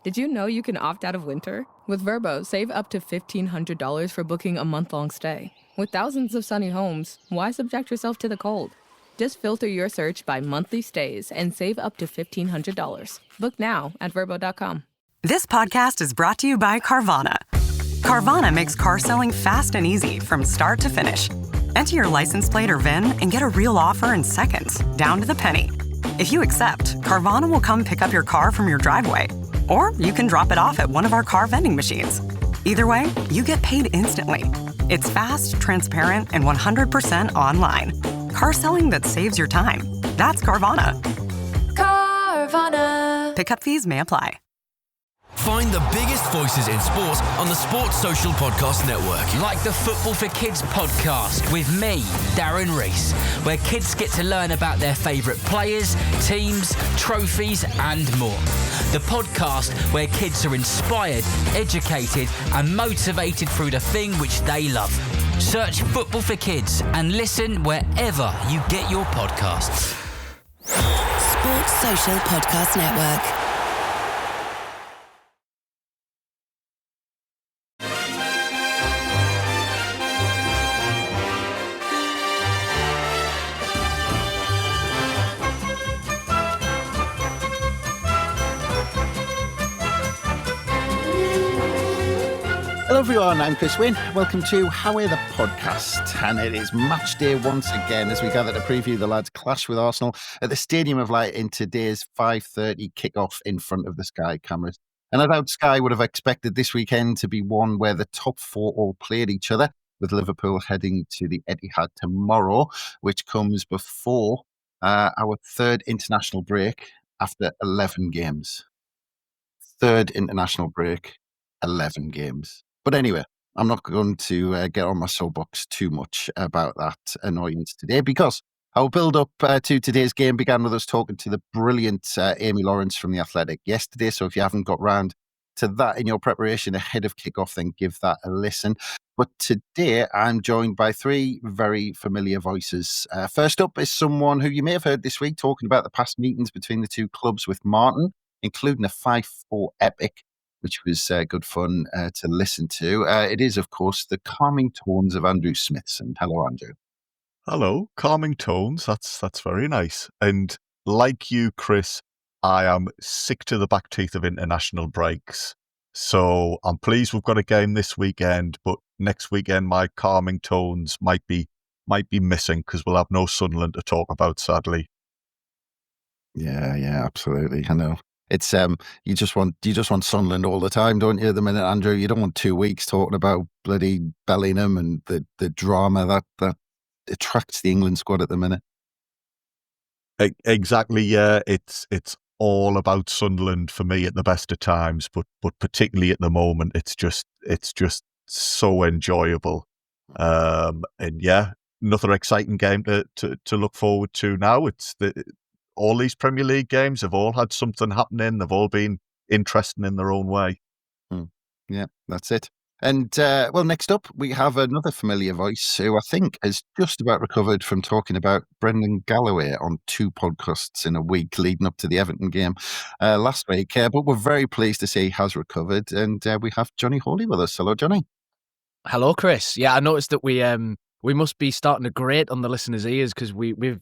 Did you know you can opt out of winter? With Vrbo, save up to $1,500 for booking a month-long stay. With thousands of sunny homes, why subject yourself to the cold? Just filter your search by monthly stays and save up to $1,500. Book now at Vrbo.com. This podcast is brought to you by Carvana. Carvana makes car selling fast and easy from start to finish. Enter your license plate or VIN and get a real offer in seconds, down to the penny. If you accept, Carvana will come pick up your car from your driveway. Or you can drop it off at one of our car vending machines. Either way, you get paid instantly. It's fast, transparent, and 100% online. Car selling that saves your time. That's Carvana. Carvana. Pickup fees may apply. Find the biggest voices in sports on the Sports Social Podcast Network. Like the Football for Kids podcast with me, Darren Rees, where kids get to learn about their favourite players, teams, trophies and more. The podcast where kids are inspired, educated and motivated through the thing which they love. Search Football for Kids and listen wherever you get your podcasts. Sports Social Podcast Network. Hello everyone, I'm Chris Wynn. Welcome to How Are the Podcast. And it is match day once again as we gather to preview the lads' clash with Arsenal at the Stadium of Light in today's 5:30 kickoff in front of the Sky cameras. And I doubt Sky would have expected this weekend to be one where the top four all played each other, with Liverpool heading to the Etihad tomorrow, which comes before our third international break after 11 games. Third international break, 11 games. But anyway, I'm not going to get on my soapbox too much about that annoyance today, because our build-up to today's game began with us talking to the brilliant Amy Lawrence from The Athletic yesterday. So if you haven't got round to that in your preparation ahead of kickoff, then give that a listen. But today, I'm joined by three very familiar voices. First up is someone who you may have heard this week talking about the past meetings between the two clubs with Martin, including a 5-4 epic, which was good fun to listen to. It is, of course, the calming tones of Andrew Smithson. Hello, Andrew. Hello, calming tones. That's very nice. And like you, Chris, I am sick to the back teeth of international breaks. So I'm pleased we've got a game this weekend, but next weekend my calming tones might be missing because we'll have no Sunderland to talk about, sadly. Yeah, absolutely. I know. It's you just want Sunderland all the time, don't you? At the minute, Andrew, you don't want 2 weeks talking about bloody Bellingham and the drama that attracts the England squad at the minute. Exactly. Yeah, it's all about Sunderland for me at the best of times, but particularly at the moment, it's just so enjoyable. And yeah, another exciting game to look forward to now. It's all these Premier League games have all had something happening. They've all been interesting in their own way. Yeah, that's it. And, well, next up, we have another familiar voice who I think has just about recovered from talking about Brendan Galloway on 2 podcasts in a week leading up to the Everton game last week. But we're very pleased to say he has recovered. And we have Jonny Hawley with us. Hello, Jonny. Hello, Chris. Yeah, I noticed that we must be starting to grate on the listeners' ears because we've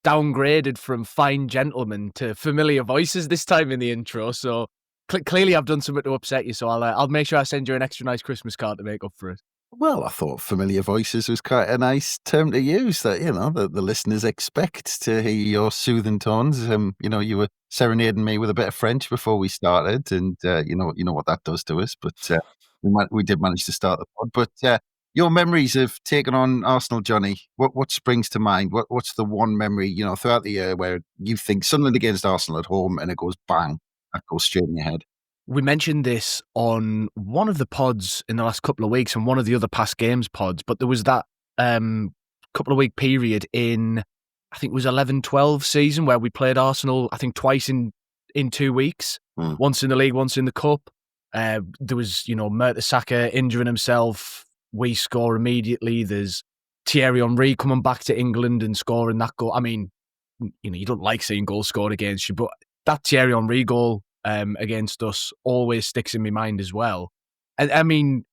downgraded from fine gentlemen to familiar voices this time in the intro. So clearly I've done something to upset you. So I'll make sure I send you an extra nice Christmas card to make up for it. Well, I thought familiar voices was quite a nice term to use that, the listeners expect to hear your soothing tones. You were serenading me with a bit of French before we started, and you know what that does to us. But we did manage to start the pod. But your memories of taking on Arsenal, Jonny, what springs to mind? What's the one memory, throughout the year where you think Sunderland against Arsenal at home and it goes bang, that goes straight in your head? We mentioned this on one of the pods in the last couple of weeks and one of the other past games pods, but there was that couple of week period in, I think it was 11-12 season where we played Arsenal, I think twice in 2 weeks, once in the league, once in the cup. There was, Mertesacker injuring himself. We score immediately. There's Thierry Henry coming back to England and scoring that goal. I mean, you don't like seeing goals scored against you, but that Thierry Henry goal against us always sticks in my mind as well. And I mean,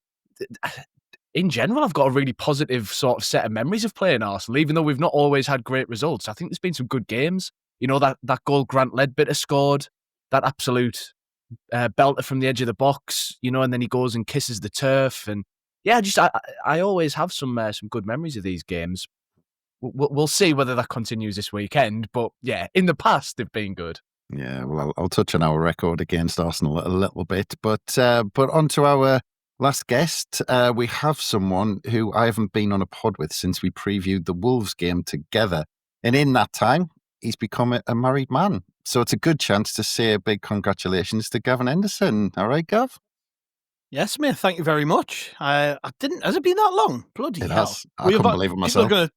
in general, I've got a really positive sort of set of memories of playing Arsenal, even though we've not always had great results. I think there's been some good games. You know, that goal Grant Ledbetter scored, that absolute belter from the edge of the box, you know, and then he goes and kisses the turf. And yeah, I always have some good memories of these games. We'll see whether that continues this weekend. But yeah, in the past, they've been good. Yeah, well, I'll touch on our record against Arsenal a little bit, but on to our last guest. We have someone who I haven't been on a pod with since we previewed the Wolves game together, and in that time, he's become a married man. So it's a good chance to say a big congratulations to Gavin Henderson. All right, Gav? Yes, mate. Thank you very much. I didn't. Has it been that long? Bloody It hell! has. I couldn't believe it myself.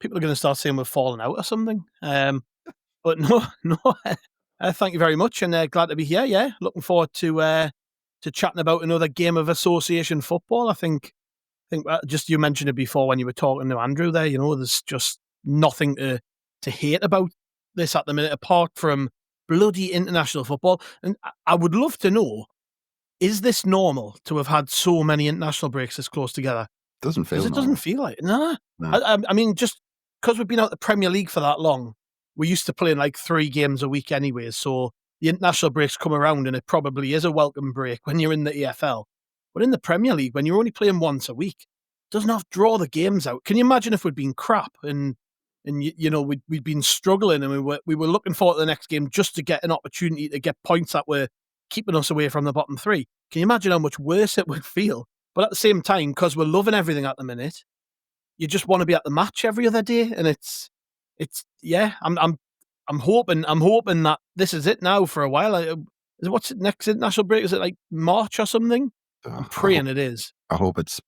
People are going to start saying we're falling out or something. But no. Thank you very much, and glad to be here. Yeah, looking forward to chatting about another game of association football. I think just you mentioned it before when you were talking to Andrew there. You know, there's just nothing to hate about this at the minute, apart from bloody international football. And I would love to know: is this normal to have had so many international breaks this close together? Doesn't feel. It doesn't feel like it. Nah. No. I mean, just because we've been out the Premier League for that long, we used to play like 3 games a week anyway. So the international breaks come around, and it probably is a welcome break when you're in the EFL. But in the Premier League, when you're only playing once a week, it doesn't have to draw the games out. Can you imagine if we'd been crap and you know we'd been struggling and we were looking forward to the next game just to get an opportunity to get points that were keeping us away from the bottom 3? Can you imagine how much worse it would feel? But at the same time, because we're loving everything at the minute, you just want to be at the match every other day, and it's yeah. I'm hoping that this is it now for a while. What's the next international break? Is it like March or something? I'm praying it is. I hope it's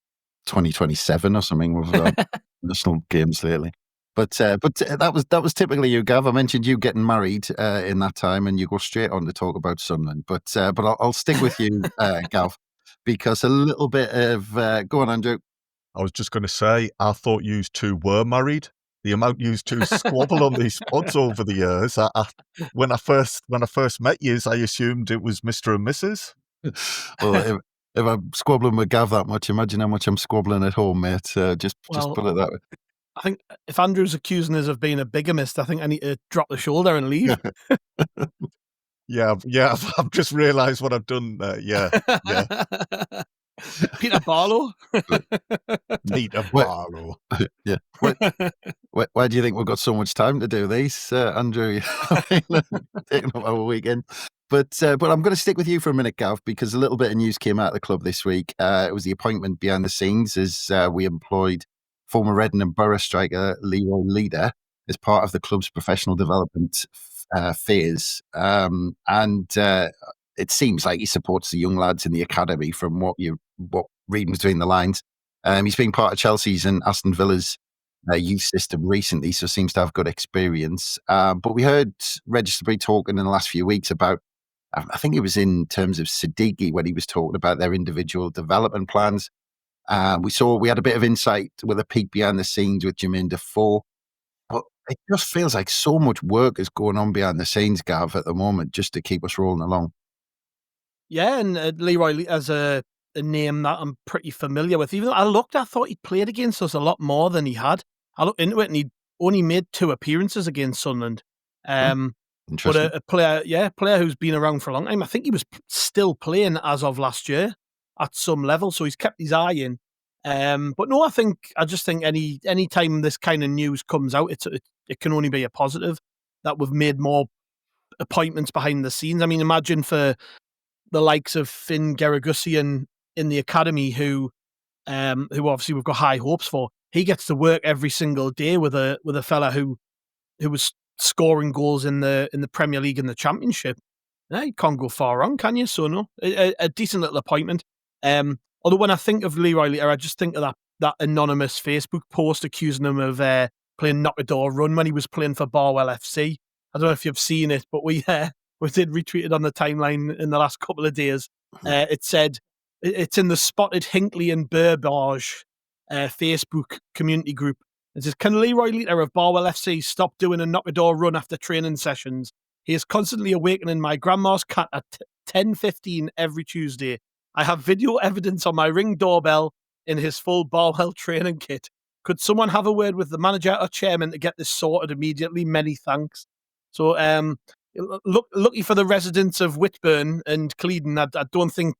2027 or something with national games lately. But that was typically you, Gav. I mentioned you getting married in that time, and you go straight on to talk about Sunderland. But I'll stick with you, Gav, because a little bit of go on, Andrew. I was just going to say, I thought you two were married. The amount you two squabble on these pods over the years. When I first met you, I assumed it was Mr. and Mrs. Well, if I'm squabbling with Gav that much, imagine how much I'm squabbling at home, mate. Just put it that way. I think if Andrew's accusing us of being a bigamist, I think I need to drop the shoulder and leave. Yeah. I've just realised what I've done. Yeah. Peter Barlow. Peter Barlow. Yeah. Why do you think we've got so much time to do these, Andrew? Taking up our weekend. But I'm going to stick with you for a minute, Gav, because a little bit of news came out of the club this week. It was the appointment behind the scenes as we employed former Reading and Borough striker Leroy Leader as part of the club's professional development phase. It seems like he supports the young lads in the academy from what reading between the lines. He's been part of Chelsea's and Aston Villa's youth system recently, so seems to have good experience. But we heard Register talking in the last few weeks about, I think it was in terms of Siddiqui when he was talking about their individual development plans. We had a bit of insight with a peek behind the scenes with Jermaine Defoe. But it just feels like so much work is going on behind the scenes, Gav, at the moment, just to keep us rolling along. Yeah, and Leroy as a name that I'm pretty familiar with. Even though I thought he'd played against us a lot more than he had. I looked into it and he'd only made 2 appearances against Sunderland. But a player who's been around for a long time. I think he was still playing as of last year at some level, so he's kept his eye in. But no, I just think any time this kind of news comes out, it can only be a positive that we've made more appointments behind the scenes. I mean, imagine for the likes of Finn Geragosian in the academy, who obviously we've got high hopes for. He gets to work every single day with a fella who was scoring goals in the Premier League and the Championship. Yeah, you can't go far wrong, can you? So no, a decent little appointment. Although when I think of Leroy Leader, I just think of that anonymous Facebook post accusing him of playing knock-a-door run when he was playing for Barwell FC. I don't know if you've seen it, but we did retweet it on the timeline in the last couple of days. It said, it's in the Spotted Hinckley and Burbage Facebook community group. It says, can Leroy Leader of Barwell FC stop doing a knock-a-door run after training sessions? He is constantly awakening my grandma's cat at 10:15 every Tuesday. I have video evidence on my Ring doorbell in his full Barwell training kit. Could someone have a word with the manager or chairman to get this sorted immediately? Many thanks. So, lucky for the residents of Whitburn and Clevedon, I don't think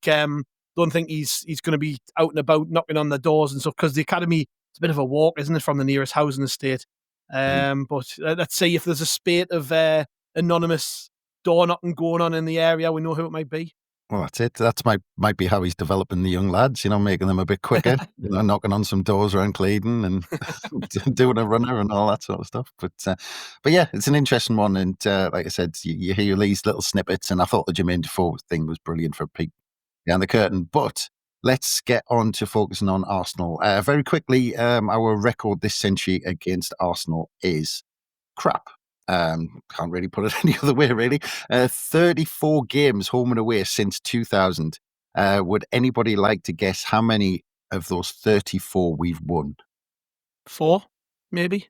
he's going to be out and about knocking on the doors and stuff, because the academy, it's a bit of a walk, isn't it, from the nearest housing estate? But let's say if there's a spate of anonymous door knocking going on in the area, we know who it might be. Well, that's it. That's might be how he's developing the young lads, making them a bit quicker, knocking on some doors around Clevedon and doing a runner and all that sort of stuff. But yeah, it's an interesting one. And like I said, you hear these little snippets, and I thought the Jermaine Defoe thing was brilliant for a peek behind the curtain. But let's get on to focusing on Arsenal. Very quickly, our record this century against Arsenal is crap. Can't really put it any other way, really. 34 games home and away since 2000. Would anybody like to guess how many of those 34 we've won? 4, maybe.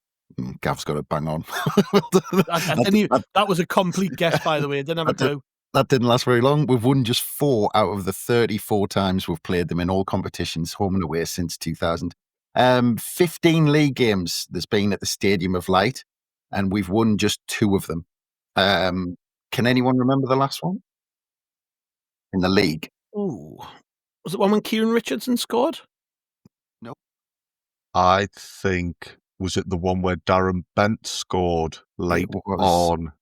Gav's got it bang on. That was a complete guess, by the way. I didn't have a clue. That didn't last very long. We've won just 4 out of the 34 times we've played them in all competitions, home and away, since 2000. 15 league games there's been at the Stadium of Light, and we've won just 2 of them. Can anyone remember the last one? In the league? Ooh. Was it one when Kieran Richardson scored? No. I think, was it the one where Darren Bent scored late on?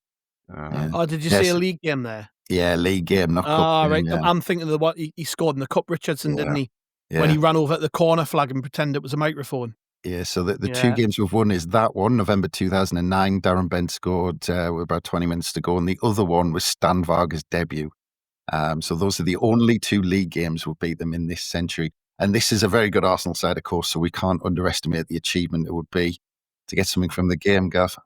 Did you say a league game there? Yeah, league game, not cup game, right. yeah. I'm thinking of the what he scored in the cup, Richardson, didn't he? Yeah. When he ran over at the corner flag and pretended it was a microphone. Yeah, so the 2 games we've won is that one, November 2009. Darren Bent scored with about 20 minutes to go, and the other one was Stan Varga's debut. So those are the only 2 league games we've beat them in this century. And this is a very good Arsenal side, of course, so we can't underestimate the achievement it would be to get something from the game, Gav.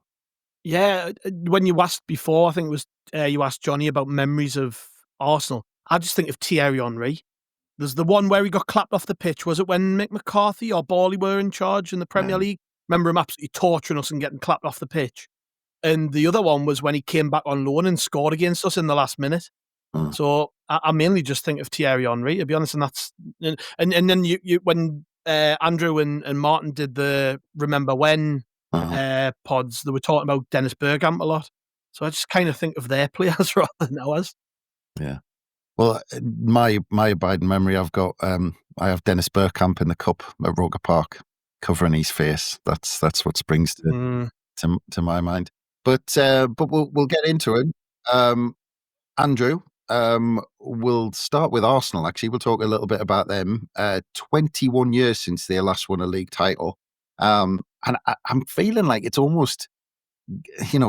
Yeah, when you asked before, I think it was you asked Jonny about memories of Arsenal. I just think of Thierry Henry. There's the one where he got clapped off the pitch. Was it when Mick McCarthy or Bally were in charge in the Premier League? Remember him absolutely torturing us and getting clapped off the pitch. And the other one was when he came back on loan and scored against us in the last minute. So I mainly just think of Thierry Henry, to be honest. And that's and then you when Andrew and Martin did the Remember When pods, they were talking about Dennis Bergkamp a lot. So I just kind of think of their players rather than ours. Yeah. Well, my abiding memory, I have Dennis Bergkamp in the cup at Roker Park covering his face. That's what springs to my mind. But we'll get into it. Andrew, we'll start with Arsenal. Actually, we'll talk a little bit about them. 21 years since they last won a league title, and I'm feeling like it's almost,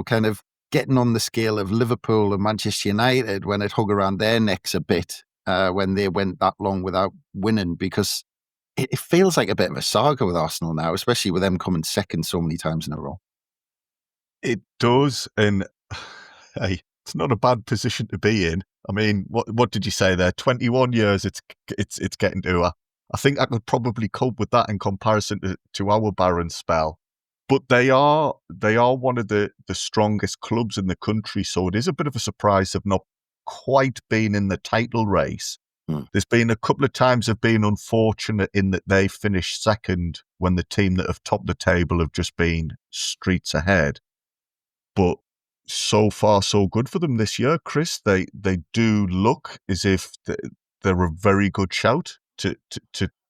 kind of getting on the scale of Liverpool and Manchester United when it hung around their necks a bit when they went that long without winning, because it feels like a bit of a saga with Arsenal now, especially with them coming second so many times in a row. It does, and hey, it's not a bad position to be in. I mean, what did you say there? 21 years. It's getting to. I think I could probably cope with that in comparison to our barren spell. But they are one of the strongest clubs in the country, so it is a bit of a surprise they've not quite been in the title race. There's been a couple of times they've been unfortunate in that they finished second when the team that have topped the table have just been streets ahead. But so far, so good for them this year, Chris. They do look as if they're a very good shout to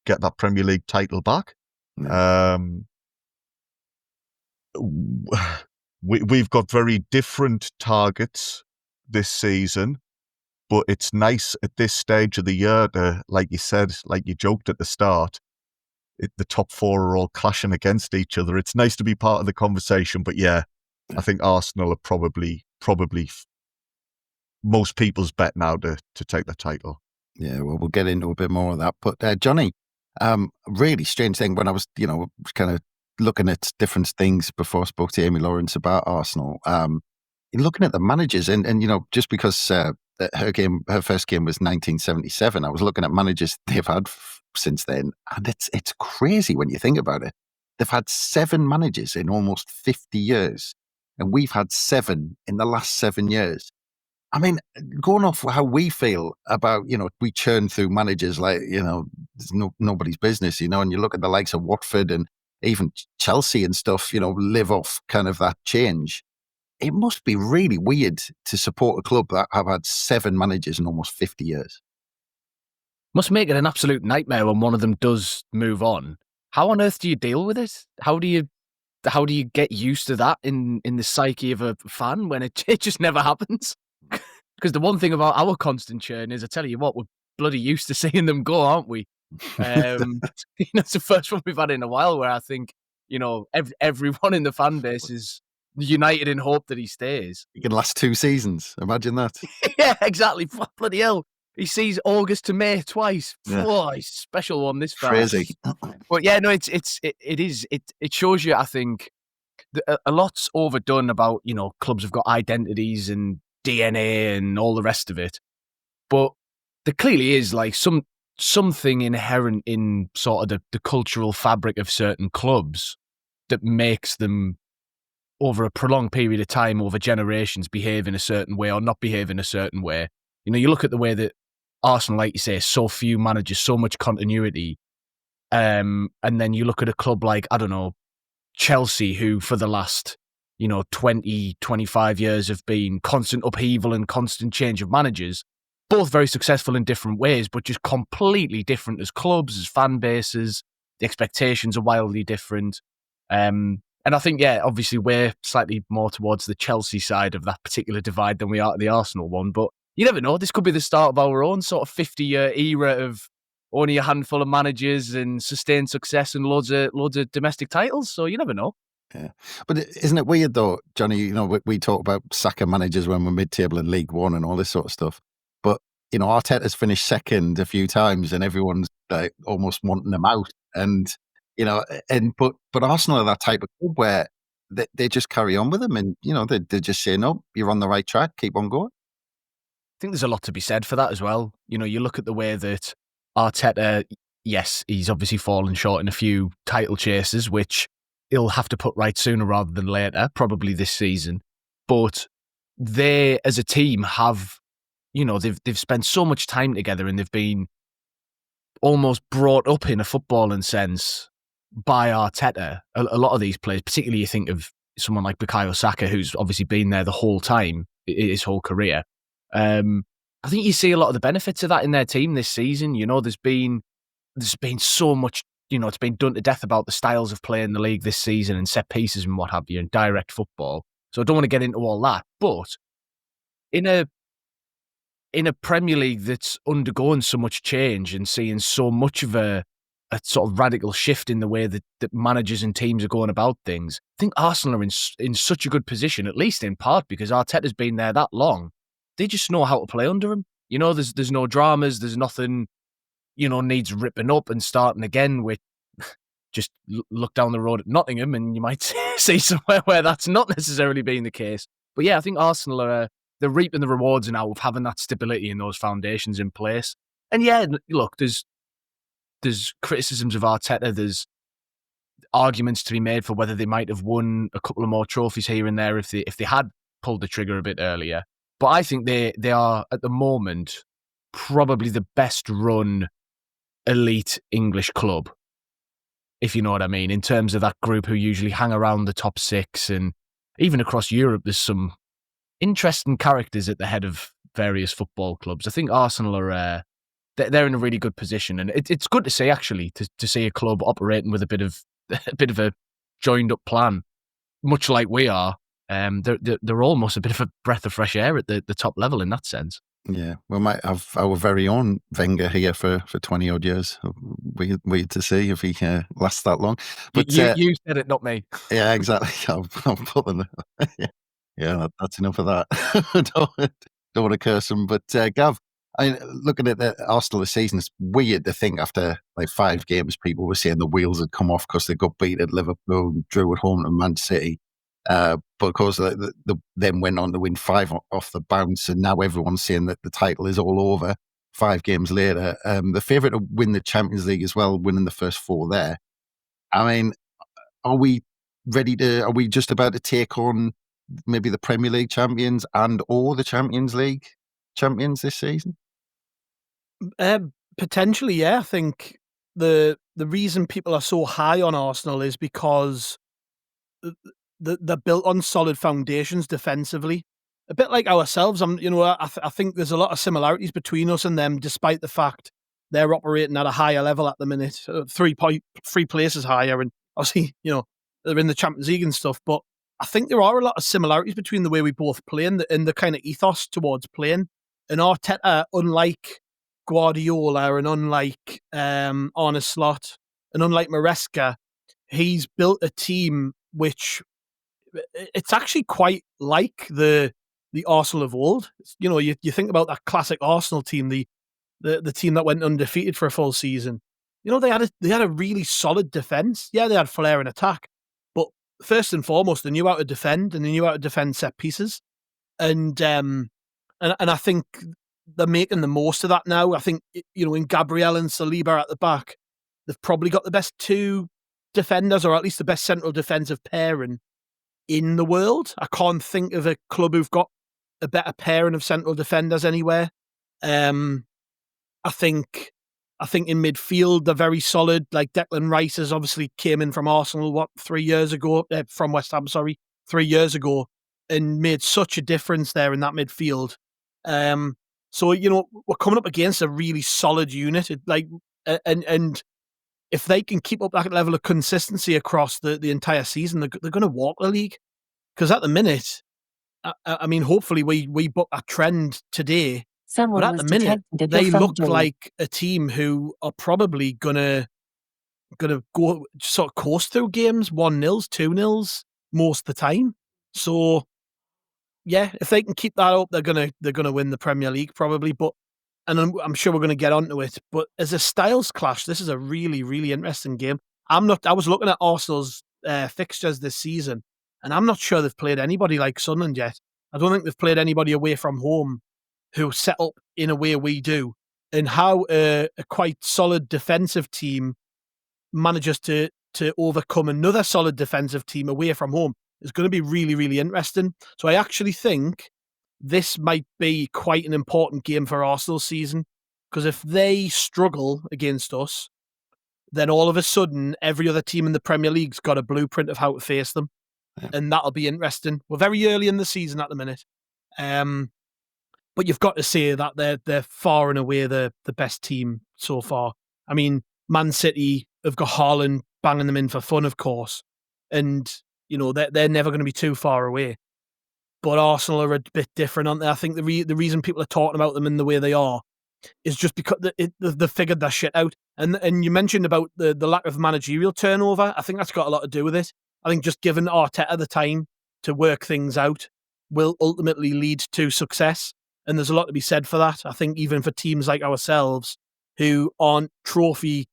get that Premier League title back. We've got very different targets this season, but it's nice at this stage of the year to, like you said, like you joked at the start, the top 4 are all clashing against each other. It's nice to be part of the conversation, but yeah, I think Arsenal are probably most people's bet now to take the title. Yeah, well, we'll get into a bit more of that. But Jonny, really strange thing when I was, kind of looking at different things before I spoke to Amy Lawrence about Arsenal. Looking at the managers, and just because her first game was 1977, I was looking at managers they've had since then, and it's crazy when you think about it. They've had 7 managers in almost 50 years. and we've had 7 in the last 7 years. I mean, going off how we feel about, we churn through managers like, it's nobody's business, and you look at the likes of Watford and even Chelsea and stuff, live off kind of that change. It must be really weird to support a club that have had 7 managers in almost 50 years. Must make it an absolute nightmare when one of them does move on. How on earth do you deal with it? How do you get used to that in the psyche of a fan when it just never happens? Because the one thing about our constant churn is, I tell you what, we're bloody used to seeing them go, aren't we? It's the first one we've had in a while where I think, everyone in the fan base is united in hope that he stays. He can last 2 seasons. Imagine that. Yeah, exactly. Bloody hell. He sees August to May twice. Yeah. Oh, he's a special one this far. Crazy. But yeah, no, it shows you, I think, a lot's overdone about, clubs have got identities and DNA and all the rest of it. But there clearly is like something inherent in sort of the cultural fabric of certain clubs that makes them, over a prolonged period of time, over generations, behave in a certain way or not behave in a certain way. You look at the way that Arsenal, like you say, so few managers, so much continuity. And then you look at a club like, I don't know, Chelsea, who for the last 20, 25 years have been constant upheaval and constant change of managers, both very successful in different ways, but just completely different as clubs, as fan bases. The expectations are wildly different. And I think, obviously we're slightly more towards the Chelsea side of that particular divide than we are the Arsenal one, but you never know. This could be the start of our own sort of 50-year era of only a handful of managers and sustained success and loads of domestic titles. So you never know. Yeah. But isn't it weird though, Jonny, we talk about sacker managers when we're mid-table in League One and all this sort of stuff. But, Arteta's finished second a few times and everyone's like almost wanting them out. And, but Arsenal are that type of club where they just carry on with them and, they just say, no, you're on the right track, keep on going. I think there's a lot to be said for that as well. You look at the way that Arteta, yes, he's obviously fallen short in a few title chases, which he'll have to put right sooner rather than later, probably this season. But they, as a team, have, they've spent so much time together and they've been almost brought up in a footballing sense by Arteta. A lot of these players, particularly you think of someone like Bukayo Saka, who's obviously been there the whole time, his whole career. I think you see a lot of the benefits of that in their team this season. There's been so much, it's been done to death about the styles of play in the league this season and set pieces and what have you and direct football. So I don't want to get into all that. But in a Premier League that's undergoing so much change and seeing so much of a sort of radical shift in the way that managers and teams are going about things, I think Arsenal are in such a good position, at least in part because Arteta's been there that long. They just know how to play under him. There's no dramas. There's nothing, needs ripping up and starting again with just look down the road at Nottingham and you might see somewhere where that's not necessarily being the case. But yeah, I think Arsenal they're reaping the rewards now of having that stability and those foundations in place. And yeah, look, there's criticisms of Arteta. There's arguments to be made for whether they might have won a couple of more trophies here and there if they had pulled the trigger a bit earlier. But I think they are, at the moment, probably the best run elite English club, if you know what I mean, in terms of that group who usually hang around the top 6. And even across Europe, there's some interesting characters at the head of various football clubs. I think Arsenal are they're in a really good position. And it's good to see, actually, to see a club operating with a bit of a joined up plan, much like we are. They're almost a bit of a breath of fresh air at the top level in that sense. Yeah, we might have our very own Wenger here for 20 odd years. Weird to see if he lasts that long. But you said it, not me. Yeah, exactly. I'll put them. Yeah, that's enough of that. don't want to curse him. But Gav, looking at the Arsenal this season, it's weird to think after like 5 games, people were saying the wheels had come off because they got beat at Liverpool, drew at home to Man City. But of course, they then went on to win 5 off the bounce, and now everyone's saying that the title is all over 5 games later. The favourite to win the Champions League as well, winning the first 4 there. I mean, are we just about to take on maybe the Premier League champions and or the Champions League champions this season? Potentially, yeah. I think the reason people are so high on Arsenal is because they're built on solid foundations defensively. A bit like ourselves. I think there's a lot of similarities between us and them, despite the fact they're operating at a higher level at the minute, 3 places higher, and obviously, they're in the Champions League and stuff. But I think there are a lot of similarities between the way we both play and the kind of ethos towards playing. And Arteta, unlike Guardiola and unlike Arne Slot and unlike Maresca, he's built a team which it's actually quite like the Arsenal of old. You think about that classic Arsenal team, the team that went undefeated for a full season. They had a really solid defense. Yeah, they had flair and attack, but first and foremost, they knew how to defend, and they knew how to defend set pieces. And I think they're making the most of that now. I think, in Gabriel and Saliba at the back, they've probably got the best 2 defenders, or at least the best central defensive pairing in the world. I can't think of a club who've got a better pairing of central defenders anywhere. I think in midfield, they're very solid. Like Declan Rice has obviously came in from Arsenal, 3 years ago, from West Ham, 3 years ago, and made such a difference there in that midfield. So, we're coming up against a really solid unit. And if they can keep up that level of consistency across the entire season, they're going to walk the league. Because at the minute, I mean, hopefully we book a trend today. But at the minute, they look like a team who are probably gonna go sort of coast through games, 1-0s, 2-0s most of the time. So yeah, if they can keep that up, they're gonna win the Premier League probably. But I'm sure we're gonna get onto it. But as a styles clash, this is a really, really interesting game. I was looking at Arsenal's fixtures this season, and I'm not sure they've played anybody like Sunderland yet. I don't think they've played anybody away from home who set up in a way we do, and how a quite solid defensive team manages to overcome another solid defensive team away from home is going to be really, really interesting. So I actually think this might be quite an important game for Arsenal's season, because if they struggle against us, then all of a sudden every other team in the Premier League's got a blueprint of how to face them. Yeah. And that'll be interesting. We're very early in the season at the minute. But you've got to say that they're far and away the best team so far. I mean, Man City have got Haaland banging them in for fun, of course. And, they're never going to be too far away. But Arsenal are a bit different, aren't they? I think the reason people are talking about them in the way they are is just because they figured that shit out. And you mentioned about the lack of managerial turnover. I think that's got a lot to do with it. I think just giving Arteta the time to work things out will ultimately lead to success. And there's a lot to be said for that. I think even for teams like ourselves who aren't trophy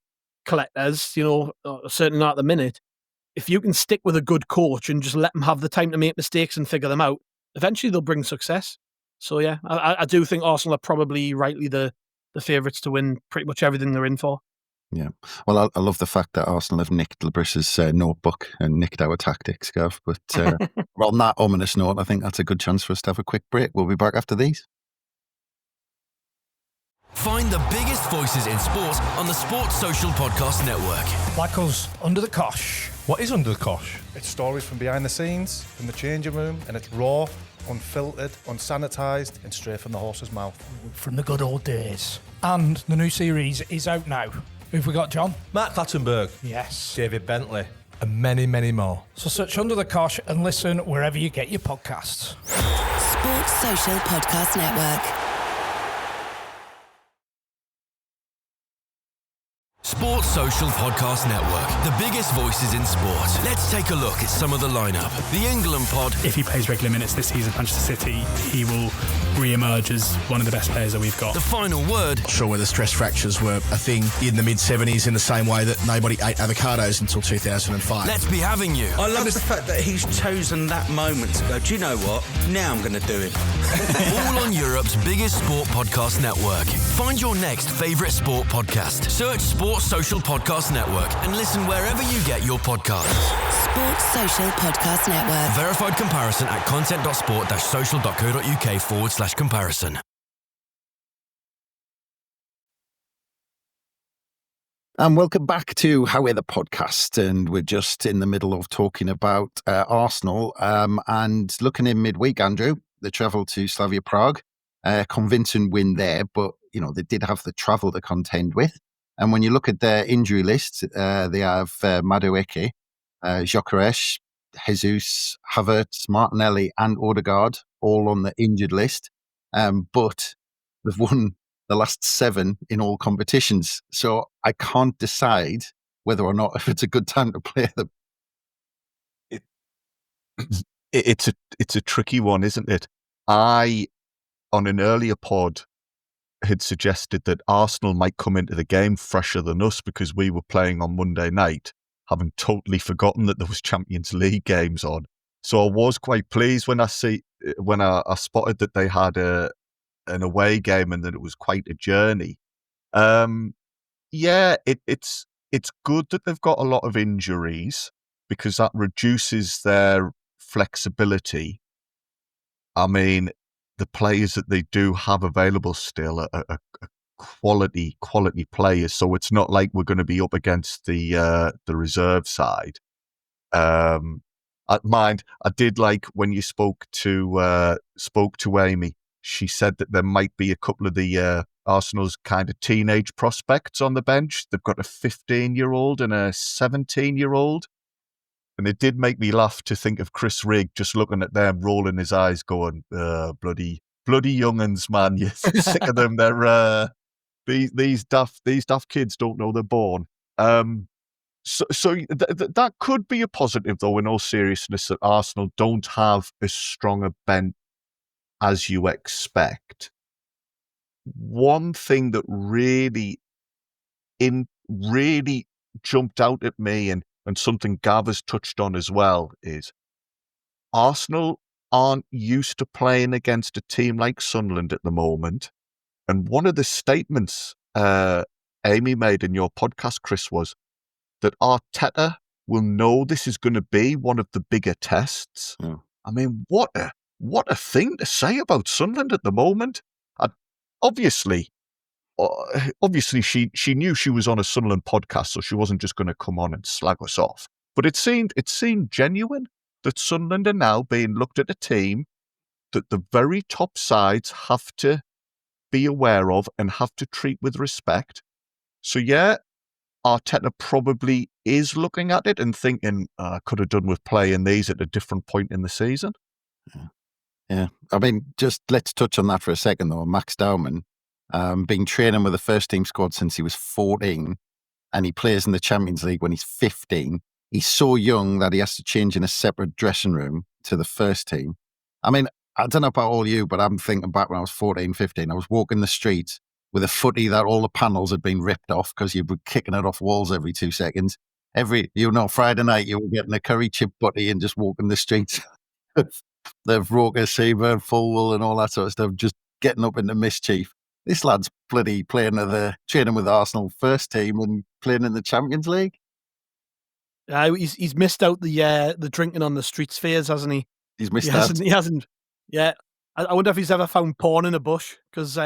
collectors, certainly not at the minute, if you can stick with a good coach and just let them have the time to make mistakes and figure them out, eventually they'll bring success. So yeah, I do think Arsenal are probably rightly the favourites to win pretty much everything they're in for. Yeah. Well, I love the fact that Arsenal have nicked Labrisse's notebook and nicked our tactics, Gav. But on that ominous note, I think that's a good chance for us to have a quick break. We'll be back after these. Find the biggest voices in sport on the Sports Social Podcast Network. Like us, Under the Cosh. What is Under the Cosh? It's stories from behind the scenes, from the changing room, and it's raw, unfiltered, unsanitised, and straight from the horse's mouth. From the good old days. And the new series is out now. Who've we got, John? Matt Clattenburg. Yes. David Bentley. And many, many more. So search Under the Cosh and listen wherever you get your podcasts. Sports Social Podcast Network. Sports Social Podcast Network, the biggest voices in sport. Let's take a look at some of the lineup. The England pod. If he plays regular minutes this season at Manchester City, he will re-emerge as one of the best players that we've got. The final word. Not sure whether stress fractures were a thing in the mid-70s in the same way that nobody ate avocados until 2005. Let's be having you. I love the fact that he's chosen that moment to go, do you know what? Now I'm going to do it. All on Europe's biggest sport podcast network. Find your next favourite sport podcast. Search Sports Social Podcast Network and listen wherever you get your podcasts. Sports Social Podcast Network. Verified comparison at content.sport-social.co.uk/comparison. And welcome back to How We're the Podcast. And we're just in the middle of talking about Arsenal and looking in midweek, Andrew, the travel to Slavia Prague. Convincing win there, but, you know, they did have the travel to contend with. And when you look at their injury list, they have Madueke, Gyökeres, Jesus, Havertz, Martinelli and Odegaard all on the injured list. But they've won the last 7 in all competitions. So I can't decide whether or not if it's a good time to play them. It's a tricky one, isn't it? I, on an earlier pod, had suggested that Arsenal might come into the game fresher than us because we were playing on Monday night, having totally forgotten that there was Champions League games on. So I was quite pleased when I spotted that they had an away game and that it was quite a journey. It's good that they've got a lot of injuries because that reduces their flexibility. I mean, the players that they do have available still are quality players, so it's not like we're going to be up against the reserve side. I did like when you spoke to Amy. She said that there might be a couple of the Arsenal's kind of teenage prospects on the bench. They've got a 15-year-old and a 17-year-old. And it did make me laugh to think of Chris Rigg just looking at them, rolling his eyes, going, bloody young'uns, man. You're sick of them. They're these daft kids don't know they're born. That could be a positive, though, in all seriousness, that Arsenal don't have as strong a bench as you expect. One thing that really jumped out at me and something Gav has touched on as well is Arsenal aren't used to playing against a team like Sunderland at the moment. And one of the statements Amy made in your podcast, Chris, was that Arteta will know this is going to be one of the bigger tests. Yeah. I mean, what a thing to say about Sunderland at the moment. Obviously, she knew she was on a Sunderland podcast, so she wasn't just going to come on and slag us off. But it seemed genuine that Sunderland are now being looked at a team that the very top sides have to be aware of and have to treat with respect. So yeah, Arteta probably is looking at it and thinking, I could have done with playing these at a different point in the season. Yeah. I mean, just let's touch on that for a second, though. Max Daumann, been training with the first team squad since he was 14, and he plays in the Champions League when he's 15. He's so young that he has to change in a separate dressing room to the first team. I mean, I don't know about all you, but I'm thinking back when I was 14, 15, I was walking the streets with a footy that all the panels had been ripped off because you'd be kicking it off walls every 2 seconds. Friday night you were getting a curry chip butty and just walking the streets. The Roker, Seaburn, Fulwell and all that sort of stuff, just getting up into mischief. This lad's bloody training with Arsenal first team and playing in the Champions League. He's missed out the drinking on the streets phase, hasn't he? He's missed out. He hasn't. Yeah. I wonder if he's ever found porn in a bush, because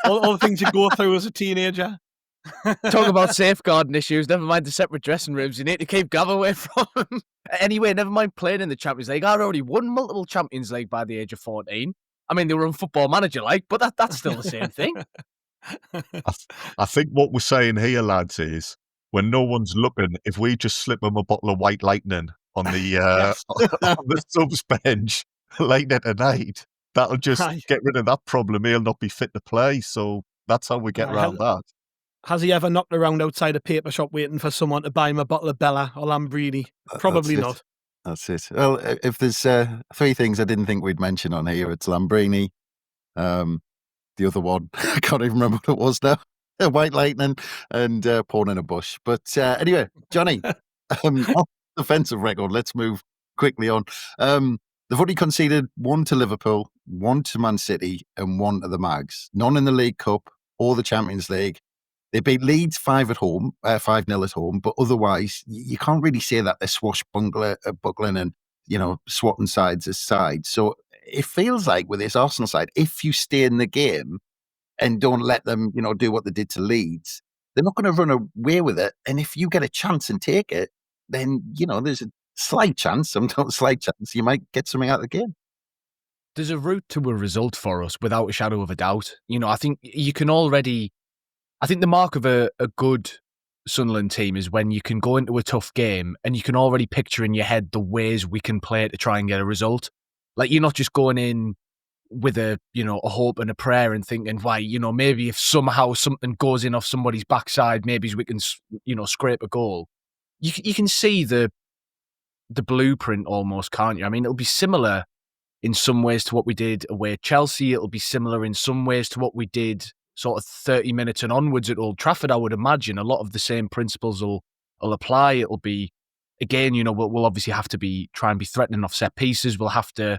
all the things you go through as a teenager. Talk about safeguarding issues. Never mind the separate dressing rooms. You need to keep Gav away from him. Anyway, never mind playing in the Champions League. I already won multiple Champions League by the age of 14. I mean, they were on Football Manager, but that's still the same thing. I think what we're saying here, lads, is when no one's looking, if we just slip them a bottle of White Lightning on the on the subs bench late at night, that'll just get rid of that problem. He'll not be fit to play. So that's how we get around that. Has he ever knocked around outside a paper shop waiting for someone to buy him a bottle of Bella or Lambrini? Probably not. That's it. Well, if there's 3 things I didn't think we'd mention on here, it's Lambrini, the other one, I can't even remember what it was now, White Lightning, and porn in a bush. But anyway, Jonny, off defensive record, let's move quickly on. They've only conceded 1 to Liverpool, 1 to Man City, and 1 to the Mags. None in the League Cup or the Champions League. They beat Leeds 5-0 at home, but otherwise you can't really say that they're swashbuckling and, swatting sides aside. So it feels like with this Arsenal side, if you stay in the game and don't let them, do what they did to Leeds, they're not going to run away with it. And if you get a chance and take it, then, there's a slight chance, sometimes slight chance, you might get something out of the game. There's a route to a result for us without a shadow of a doubt. I think you can already... I think the mark of a good Sunderland team is when you can go into a tough game and you can already picture in your head the ways we can play to try and get a result. Like, you're not just going in with a hope and a prayer and thinking, why, maybe if somehow something goes in off somebody's backside, maybe we can, scrape a goal. You can see the blueprint almost, can't you? I mean, it'll be similar in some ways to what we did away at Chelsea. It'll be similar in some ways to what we did sort of 30 minutes and onwards at Old Trafford, I would imagine. A lot of the same principles will apply. It'll be, again, we'll obviously have to try and be threatening off set pieces. We'll have to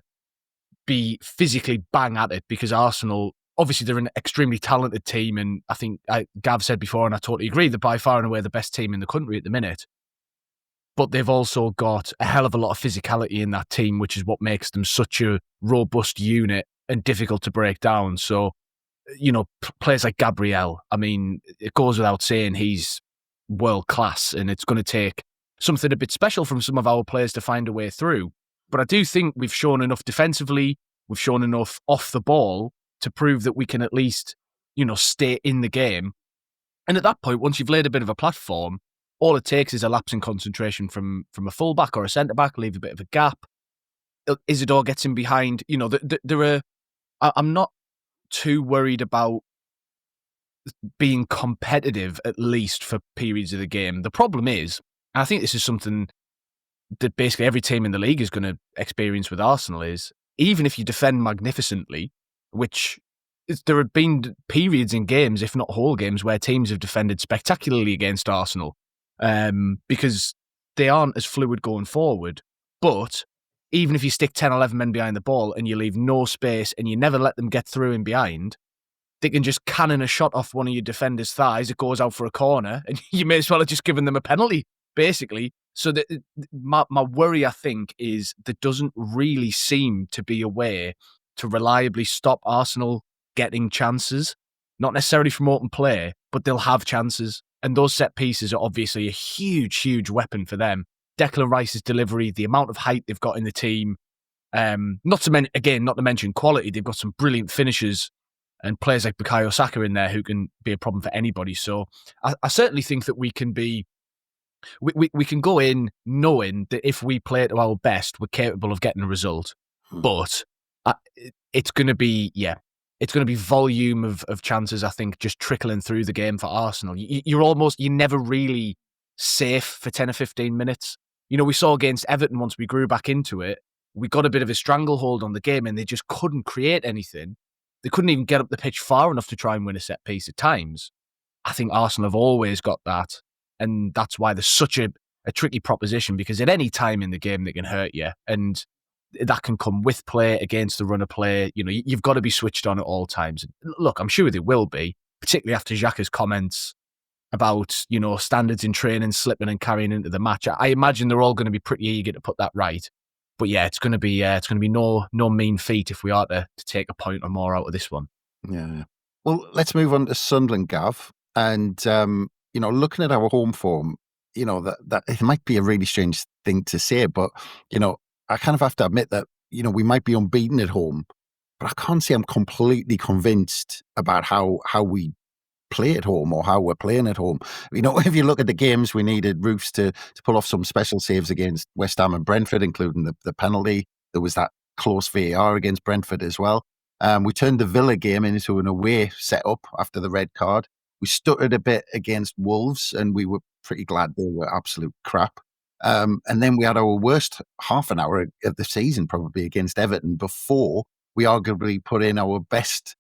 be physically bang at it because Arsenal, obviously they're an extremely talented team, and I think Gav said before, and I totally agree, they're by far and away the best team in the country at the minute. But they've also got a hell of a lot of physicality in that team, which is what makes them such a robust unit and difficult to break down. So, players like Gabriel, I mean, it goes without saying he's world class, and it's going to take something a bit special from some of our players to find a way through. But I do think we've shown enough defensively, we've shown enough off the ball to prove that we can at least, stay in the game. And at that point, once you've laid a bit of a platform, all it takes is a lapse in concentration from a fullback or a centre-back, leave a bit of a gap. Isidore gets in behind. I'm not too worried about being competitive, at least for periods of the game. The problem is, and I think this is something that basically every team in the league is going to experience with Arsenal, is even if you defend magnificently, which there have been periods in games, if not whole games, where teams have defended spectacularly against Arsenal because they aren't as fluid going forward. But even if you stick 10, 11 men behind the ball and you leave no space and you never let them get through in behind, they can just cannon a shot off one of your defenders' thighs. It goes out for a corner and you may as well have just given them a penalty, basically. So my worry, I think, is there doesn't really seem to be a way to reliably stop Arsenal getting chances. Not necessarily from open play, but they'll have chances. And those set pieces are obviously a huge, huge weapon for them. Declan Rice's delivery, the amount of height they've got in the team, not to mention quality. They've got some brilliant finishers and players like Bukayo Saka in there who can be a problem for anybody. So I certainly think that we can go in knowing that if we play to our best, we're capable of getting a result. But it's going to be volume of chances, I think, just trickling through the game for Arsenal. You're never really safe for 10 or 15 minutes. We saw against Everton once we grew back into it, we got a bit of a stranglehold on the game and they just couldn't create anything. They couldn't even get up the pitch far enough to try and win a set piece at times. I think Arsenal have always got that. And that's why there's such a tricky proposition, because at any time in the game they can hurt you. And that can come with play, against the run of play. You've got to be switched on at all times. Look, I'm sure they will be, particularly after Xhaka's comments about, standards in training slipping and carrying into the match. I imagine they're all going to be pretty eager to put that right. But yeah, it's going to be no mean feat if we are to take a point or more out of this one. Yeah. Well, let's move on to Sunderland, Gav. And, looking at our home form, that it might be a really strange thing to say, but, I kind of have to admit that, we might be unbeaten at home, but I can't say I'm completely convinced about how we play at home or how we're playing at home. If you look at the games, we needed Roofs to pull off some special saves against West Ham and Brentford, including the penalty. There was that close VAR against Brentford as well. We turned the Villa game into an away setup after the red card. We stuttered a bit against Wolves, and we were pretty glad they were absolute crap. And then we had our worst half an hour of the season, probably against Everton, before we arguably put in our best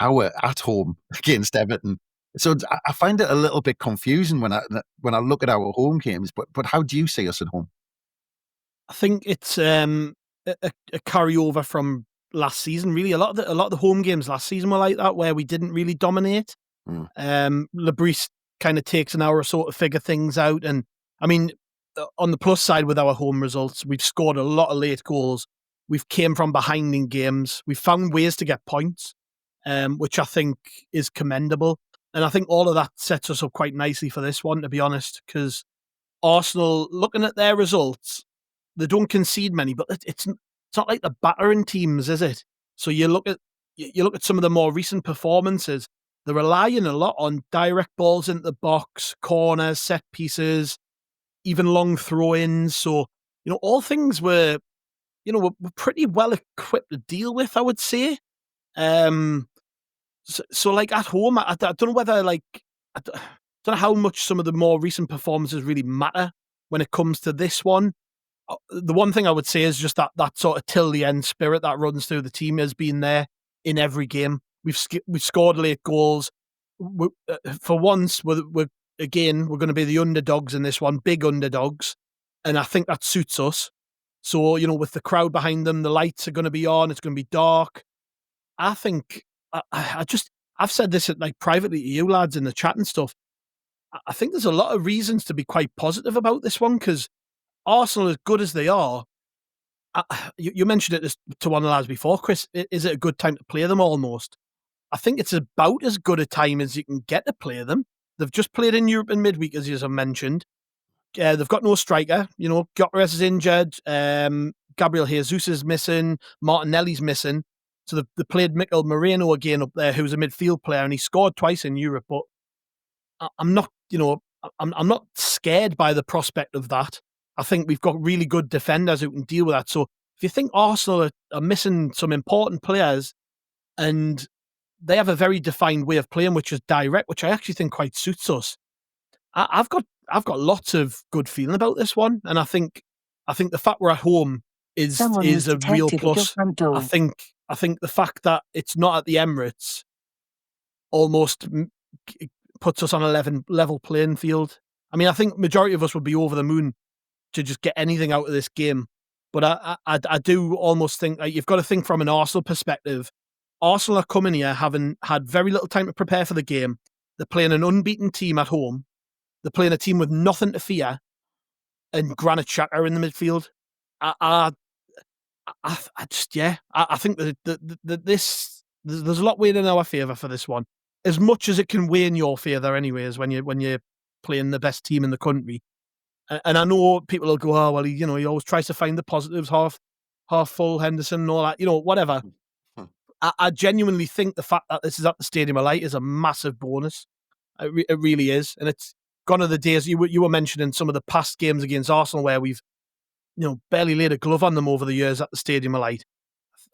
hour at home against Everton. So I find it a little bit confusing when I look at our home games. But how do you see us at home? I think it's a carryover from last season. Really, a lot of the home games last season were like that, where we didn't really dominate. Lebris kind of takes an hour or so to figure things out. And I mean, on the plus side with our home results, we've scored a lot of late goals. We've came from behind in games. We've found ways to get points, which I think is commendable. And I think all of that sets us up quite nicely for this one, to be honest, because Arsenal, looking at their results, they don't concede many, but it's not like the battering teams, is it? So you look at some of the more recent performances. They're relying a lot on direct balls into the box, corners, set pieces, even long throw-ins. So, all things we're pretty well equipped to deal with, I would say. So like at home, I don't know whether I don't know how much some of the more recent performances really matter when it comes to this one. The one thing I would say is just that sort of till the end spirit that runs through the team has been there in every game. We've scored late goals. For once, we're going to be the underdogs in this one, big underdogs, and I think that suits us. So with the crowd behind them, the lights are going to be on. It's going to be dark. I think I've said this privately to you lads in the chat and stuff. I think there's a lot of reasons to be quite positive about this one because Arsenal, as good as they are, you mentioned it to one of the lads before, Chris. Is it a good time to play them? Almost. I think it's about as good a time as you can get to play them. They've just played in Europe in midweek, as you have mentioned. They've got no striker. Gyökeres is injured. Gabriel Jesus is missing. Martinelli's missing. So they played Mikel Moreno again up there, who's a midfield player, and he scored twice in Europe. But I'm not, I'm not scared by the prospect of that. I think we've got really good defenders who can deal with that. So if you think Arsenal are missing some important players, and they have a very defined way of playing, which is direct, which I actually think quite suits us. I've got lots of good feeling about this one, and I think the fact we're at home is a real plus. I think the fact that it's not at the Emirates almost puts us on a level playing field. I mean, I think majority of us would be over the moon to just get anything out of this game, but I do almost think you've got to think from an Arsenal perspective. Arsenal are coming here having had very little time to prepare for the game. They're playing an unbeaten team at home. They're playing a team with nothing to fear, and Granit Xhaka in the midfield. I think that there's a lot weighing in our favour for this one, as much as it can weigh in your favour, anyways. When you're playing the best team in the country, and I know people will go, oh well, he always tries to find the positives, half full Henderson and all that, whatever. I genuinely think the fact that this is at the Stadium of Light is a massive bonus. It really is. And it's gone are the days you were mentioning some of the past games against Arsenal where we've, barely laid a glove on them over the years at the Stadium of Light.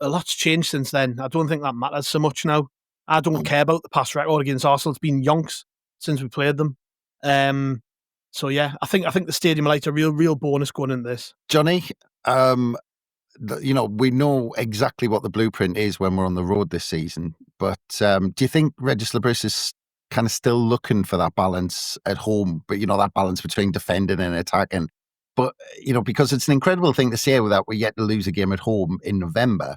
A lot's changed since then. I don't think that matters so much now. I don't care about the past record against Arsenal. It's been yonks since we played them. So yeah, I think the Stadium of Light's a real bonus going into this. Jonny, we know exactly what the blueprint is when we're on the road this season. But do you think Regis Lebris is kind of still looking for that balance at home? But, that balance between defending and attacking. But, because it's an incredible thing to say without we're yet to lose a game at home in November.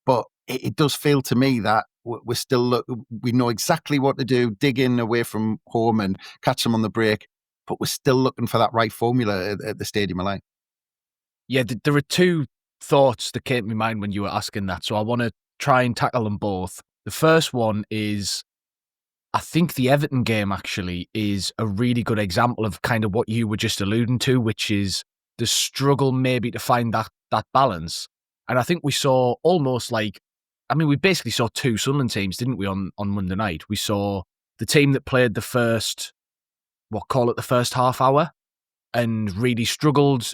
But it does feel to me that we're still, we know exactly what to do, dig in away from home and catch them on the break. But we're still looking for that right formula at the Stadium of Light. Yeah, there are two thoughts that came to my mind when you were asking that, so I want to try and tackle them both. The first one is, I think the Everton game actually is a really good example of kind of what you were just alluding to, which is the struggle maybe to find that balance. And I think we saw almost we basically saw two Sunderland teams, didn't we, on Monday night? We saw the team that played the first half hour and really struggled,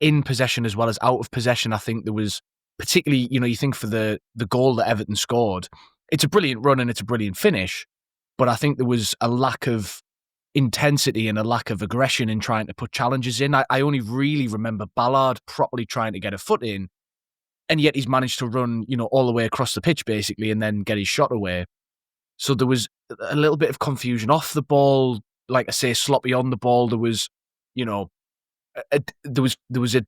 in possession as well as out of possession. I think there was particularly, you think for the goal that Everton scored, it's a brilliant run and it's a brilliant finish, but I think there was a lack of intensity and a lack of aggression in trying to put challenges in. I only really remember Ballard properly trying to get a foot in, and yet he's managed to run, all the way across the pitch basically and then get his shot away. So there was a little bit of confusion off the ball, like I say, sloppy on the ball. There was, there was a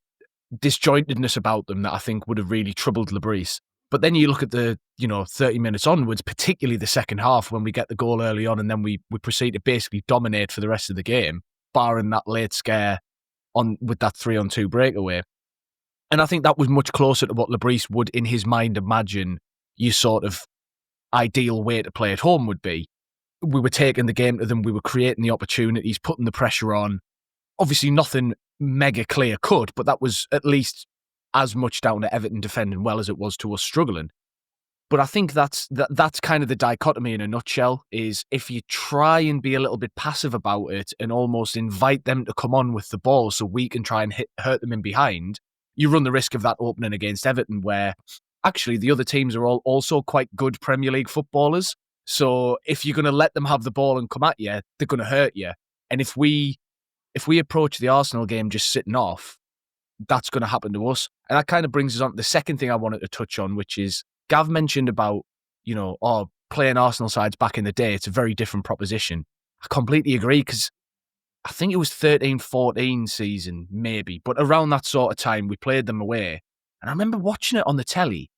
disjointedness about them that I think would have really troubled Lebris. But then you look at the, 30 minutes onwards, particularly the second half when we get the goal early on and then we proceed to basically dominate for the rest of the game, barring that late scare with that 3-on-2 breakaway. And I think that was much closer to what Lebris would, in his mind, imagine your sort of ideal way to play at home would be. We were taking the game to them, we were creating the opportunities, putting the pressure on. Obviously, nothing mega clear cut, but that was at least as much down to Everton defending well as it was to us struggling. But I think that's kind of the dichotomy in a nutshell, is if you try and be a little bit passive about it and almost invite them to come on with the ball so we can try and hurt them in behind, you run the risk of that opening against Everton, where actually the other teams are all also quite good Premier League footballers. So if you're going to let them have the ball and come at you, they're going to hurt you. And if we approach the Arsenal game just sitting off, that's going to happen to us. And that kind of brings us on to the second thing I wanted to touch on, which is Gav mentioned about, playing Arsenal sides back in the day. It's a very different proposition. I completely agree, because I think it was 13-14 season, maybe, but around that sort of time, we played them away. And I remember watching it on the telly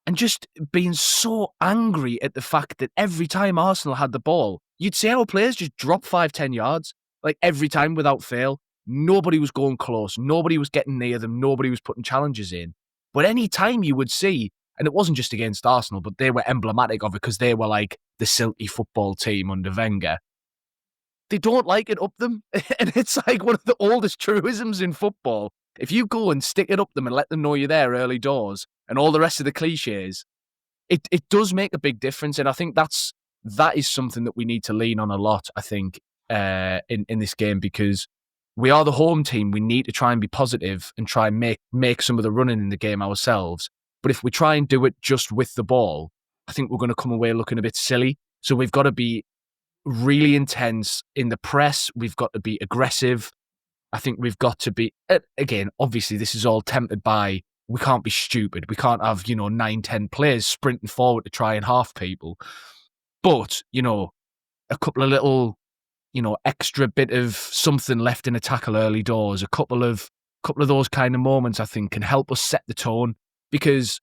and just being so angry at the fact that every time Arsenal had the ball, you'd see our players just drop 5-10 yards, like every time without fail. Nobody was going close. Nobody was getting near them. Nobody was putting challenges in. But any time you would see, and it wasn't just against Arsenal, but they were emblematic of it because they were like the silky football team under Wenger. They don't like it up them. And it's like one of the oldest truisms in football. If you go and stick it up them and let them know you're there early doors and all the rest of the cliches, it does make a big difference. And I think that is something that we need to lean on a lot, I think, in this game, because we are the home team. We need to try and be positive and try and make some of the running in the game ourselves. But if we try and do it just with the ball, I think we're going to come away looking a bit silly. So we've got to be really intense in the press. We've got to be aggressive. I think we've got to be, again, obviously this is all tempered by, we can't be stupid. We can't have, 9-10 players sprinting forward to try and half people. But, a couple of little, extra bit of something left in a tackle early doors, a couple of those kind of moments, I think, can help us set the tone. Because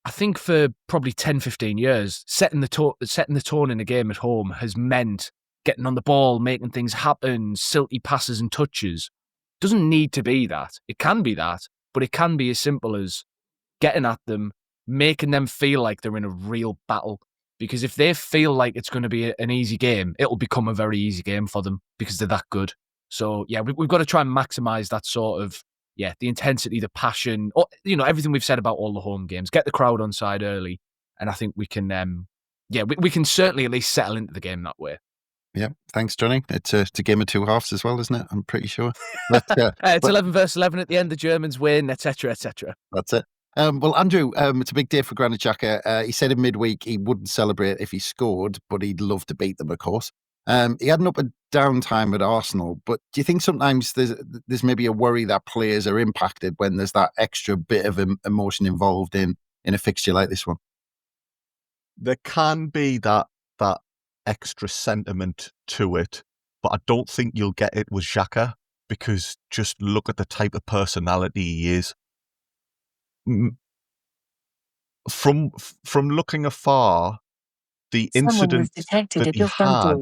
I think for probably 10, 15 years, setting the tone in a game at home has meant getting on the ball, making things happen, silky passes and touches. Doesn't need to be that. It can be that, but it can be as simple as getting at them, making them feel like they're in a real battle. Because if they feel like it's going to be an easy game, it'll become a very easy game for them because they're that good. So, yeah, we've got to try and maximise that sort of, the intensity, the passion, everything we've said about all the home games. Get the crowd on side early, and I think we can, we can certainly at least settle into the game that way. Yeah, thanks, Jonny. It's a game of two halves as well, isn't it? I'm pretty sure. It's 11 versus 11 at the end. The Germans win, etc., etc. That's it. Well, Andrew, it's a big day for Granit Xhaka. He said in midweek he wouldn't celebrate if he scored, but he'd love to beat them, of course. He had an up and down time at Arsenal, but do you think sometimes there's maybe a worry that players are impacted when there's that extra bit of emotion involved in a fixture like this one? There can be that extra sentiment to it, but I don't think you'll get it with Xhaka, because just look at the type of personality he is. From looking afar, the incidents that he had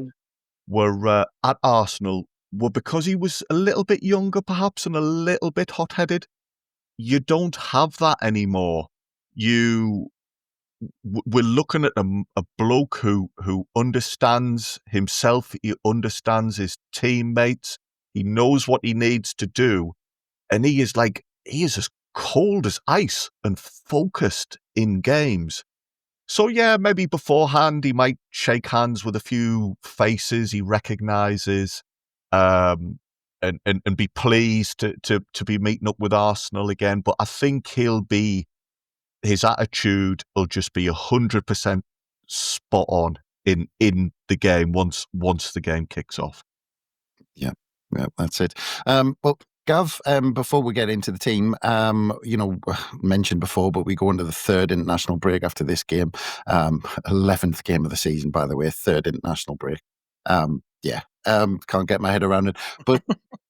were at Arsenal were because he was a little bit younger, perhaps, and a little bit hot-headed. You don't have that anymore. We're looking at a bloke who understands himself, he understands his teammates, he knows what he needs to do, and he is as cold as ice and focused in games. So yeah, maybe beforehand he might shake hands with a few faces he recognises, and be pleased to be meeting up with Arsenal again. But I think his attitude will just be 100% spot on in the game once the game kicks off. Yeah, that's it. Well, Gav, before we get into the team, mentioned before, but we go into the third international break after this game. 11th game of the season, by the way, third international break. Can't get my head around it. But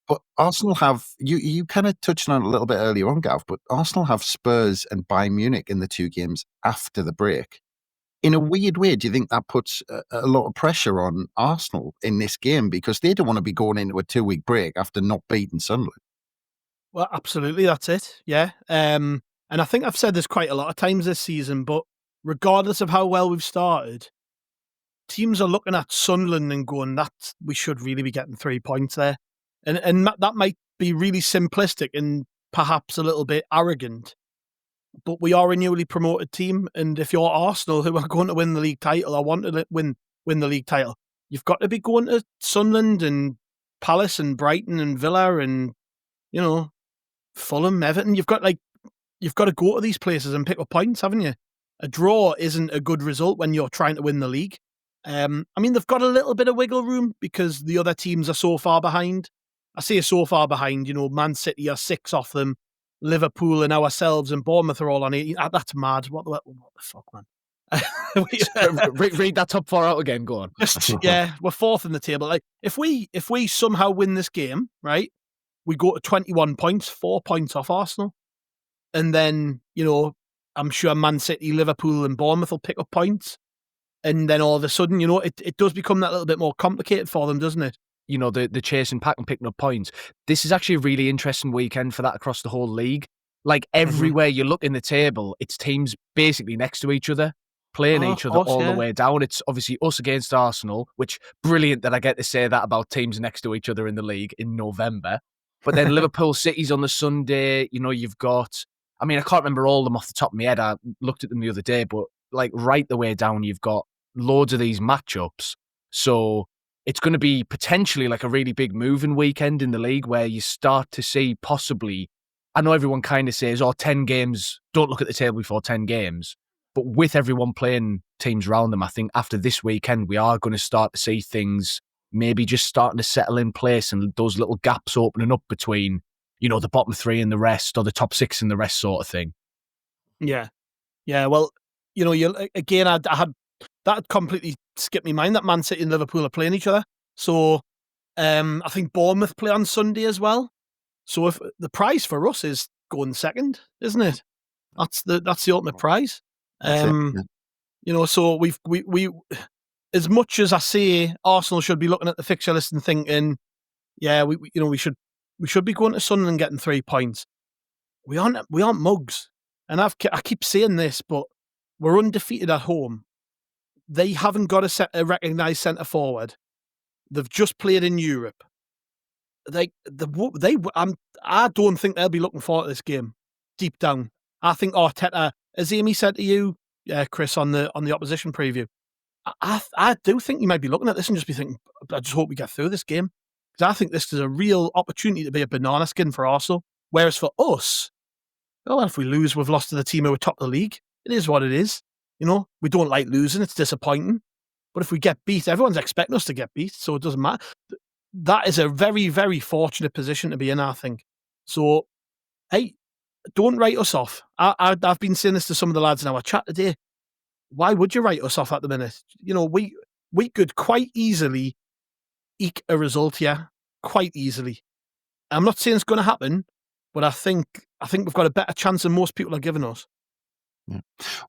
But Arsenal have, you kind of touched on it a little bit earlier on, Gav, but Arsenal have Spurs and Bayern Munich in the 2 games after the break. In a weird way, do you think that puts a lot of pressure on Arsenal in this game? Because they don't want to be going into a 2-week break after not beating Sunderland. Well, absolutely, that's it. Yeah. And I think I've said this quite a lot of times this season, but regardless of how well we've started, teams are looking at Sunderland and going, that we should really be getting 3 points there. And that might be really simplistic and perhaps a little bit arrogant, but we are a newly promoted team. And if you're Arsenal, who are going to win the league title or want to win the league title, you've got to be going to Sunderland and Palace and Brighton and Villa and, Fulham, Everton. You've got to go to these places and pick up points, haven't you? A draw isn't a good result when you're trying to win the league. They've got a little bit of wiggle room because the other teams are so far behind. I say so far behind, Man City are 6 off them. Liverpool and ourselves and Bournemouth are all on 8. That's mad. What the fuck, man? Read that top 4 out again. Go on. We're 4th in the table. Like if we somehow win this game, right, we go to 21 points, 4 points off Arsenal, and then I'm sure Man City, Liverpool, and Bournemouth will pick up points, and then all of a sudden, it does become that little bit more complicated for them, doesn't it? The chasing pack and picking up points. This is actually a really interesting weekend for that across the whole league. Like everywhere you look in the table, it's teams basically next to each other, playing each other all the way down. It's obviously us against Arsenal, which brilliant that I get to say that about teams next to each other in the league in November. But then Liverpool City's on the Sunday. You've got, I can't remember all of them off the top of my head. I looked at them the other day, but like right the way down, you've got loads of these matchups. So it's going to be potentially like a really big moving weekend in the league where you start to see possibly, I know everyone kind of says, 10 games, don't look at the table before 10 games. But with everyone playing teams around them, I think after this weekend, we are going to start to see things maybe just starting to settle in place and those little gaps opening up between, the bottom 3 and the rest or the top 6 and the rest sort of thing. Yeah. Yeah. Well, again, I had that completely skipped my mind that Man City and Liverpool are playing each other. So I think Bournemouth play on Sunday as well. So if the prize for us is going second, isn't it? That's the ultimate prize. So we as much as I say Arsenal should be looking at the fixture list and thinking, we should be going to Sunderland and getting 3 points. We aren't mugs, and I keep saying this, but we're undefeated at home. They haven't got a recognised centre forward. They've just played in Europe. I don't think they'll be looking forward to this game. Deep down, I think Arteta, as Amy said to you, Chris, on the opposition preview, I do think you might be looking at this and just be thinking, I just hope we get through this game, because I think this is a real opportunity to be a banana skin for Arsenal. Whereas for us, if we lose, we've lost to the team who are top of the league. It is what it is. We don't like losing. It's disappointing. But if we get beat, everyone's expecting us to get beat, so it doesn't matter. That is a very, very fortunate position to be in, I think. So, hey, don't write us off. I've been saying this to some of the lads in our chat today. Why would you write us off at the minute? We could quite easily eke a result here, quite easily. I'm not saying it's going to happen, but I think we've got a better chance than most people are giving us. Yeah.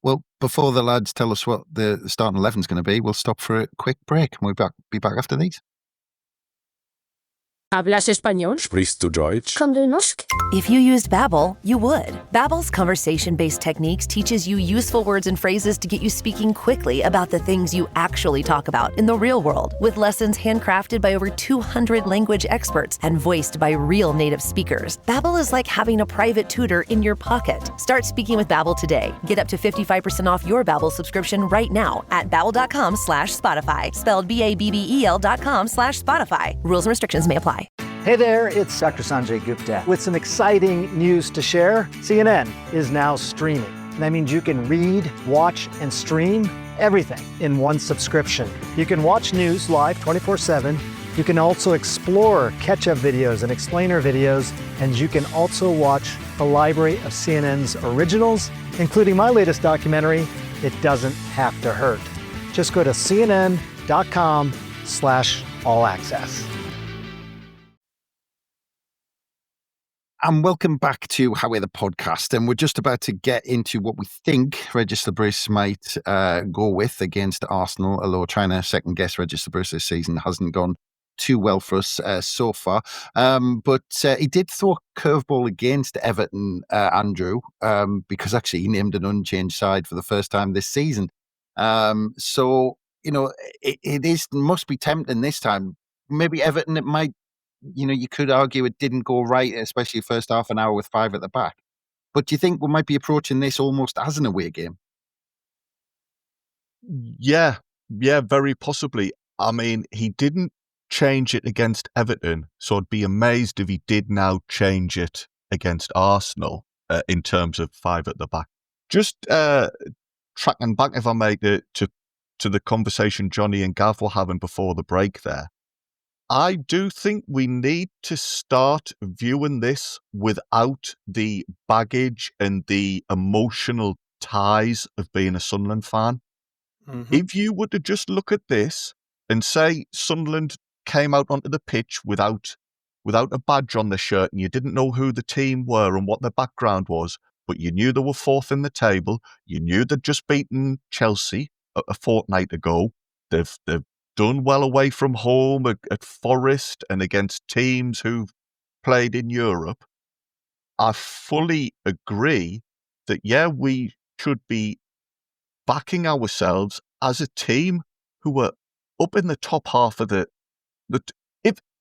Well, before the lads tell us what the starting 11 is going to be, we'll stop for a quick break and we'll be back after these. ¿Hablas español? Sprichst du Deutsch? Kann du Norsk? If you used Babbel, you would. Babbel's conversation-based techniques teaches you useful words and phrases to get you speaking quickly about the things you actually talk about in the real world, with lessons handcrafted by over 200 language experts and voiced by real native speakers. Babbel is like having a private tutor in your pocket. Start speaking with Babbel today. Get up to 55% off your Babbel subscription right now at babbel.com/Spotify. Spelled BABBEL.com/Spotify. Rules and restrictions may apply. Hey there, it's Dr. Sanjay Gupta with some exciting news to share. CNN is now streaming. That means you can read, watch, and stream everything in one subscription. You can watch news live 24/7. You can also explore catch-up videos and explainer videos. And you can also watch a library of CNN's originals, including my latest documentary, It Doesn't Have to Hurt. Just go to cnn.com/all access. And welcome back to How We're the Podcast. And we're just about to get into what we think Register Bruce might go with against Arsenal, although trying to second guess Register Bruce this season hasn't gone too well for us so far. But he did throw a curveball against Everton, Andrew, because actually he named an unchanged side for the first time this season. So, it must be tempting this time. Maybe Everton, it might, you could argue it didn't go right, especially first half an hour with 5 at the back. But do you think we might be approaching this almost as an away game? Yeah, very possibly. I mean, he didn't change it against Everton, so I'd be amazed if he did now change it against Arsenal in terms of 5 at the back. Just tracking back, if I may, to the conversation Jonny and Gav were having before the break there. I do think we need to start viewing this without the baggage and the emotional ties of being a Sunderland fan. Mm-hmm. If you were to just look at this and say Sunderland came out onto the pitch without a badge on their shirt and you didn't know who the team were and what their background was, but you knew they were 4th in the table, you knew they'd just beaten Chelsea a fortnight ago, they've done well away from home at Forest and against teams who've played in Europe, I fully agree that, we should be backing ourselves as a team who are up in the top half of the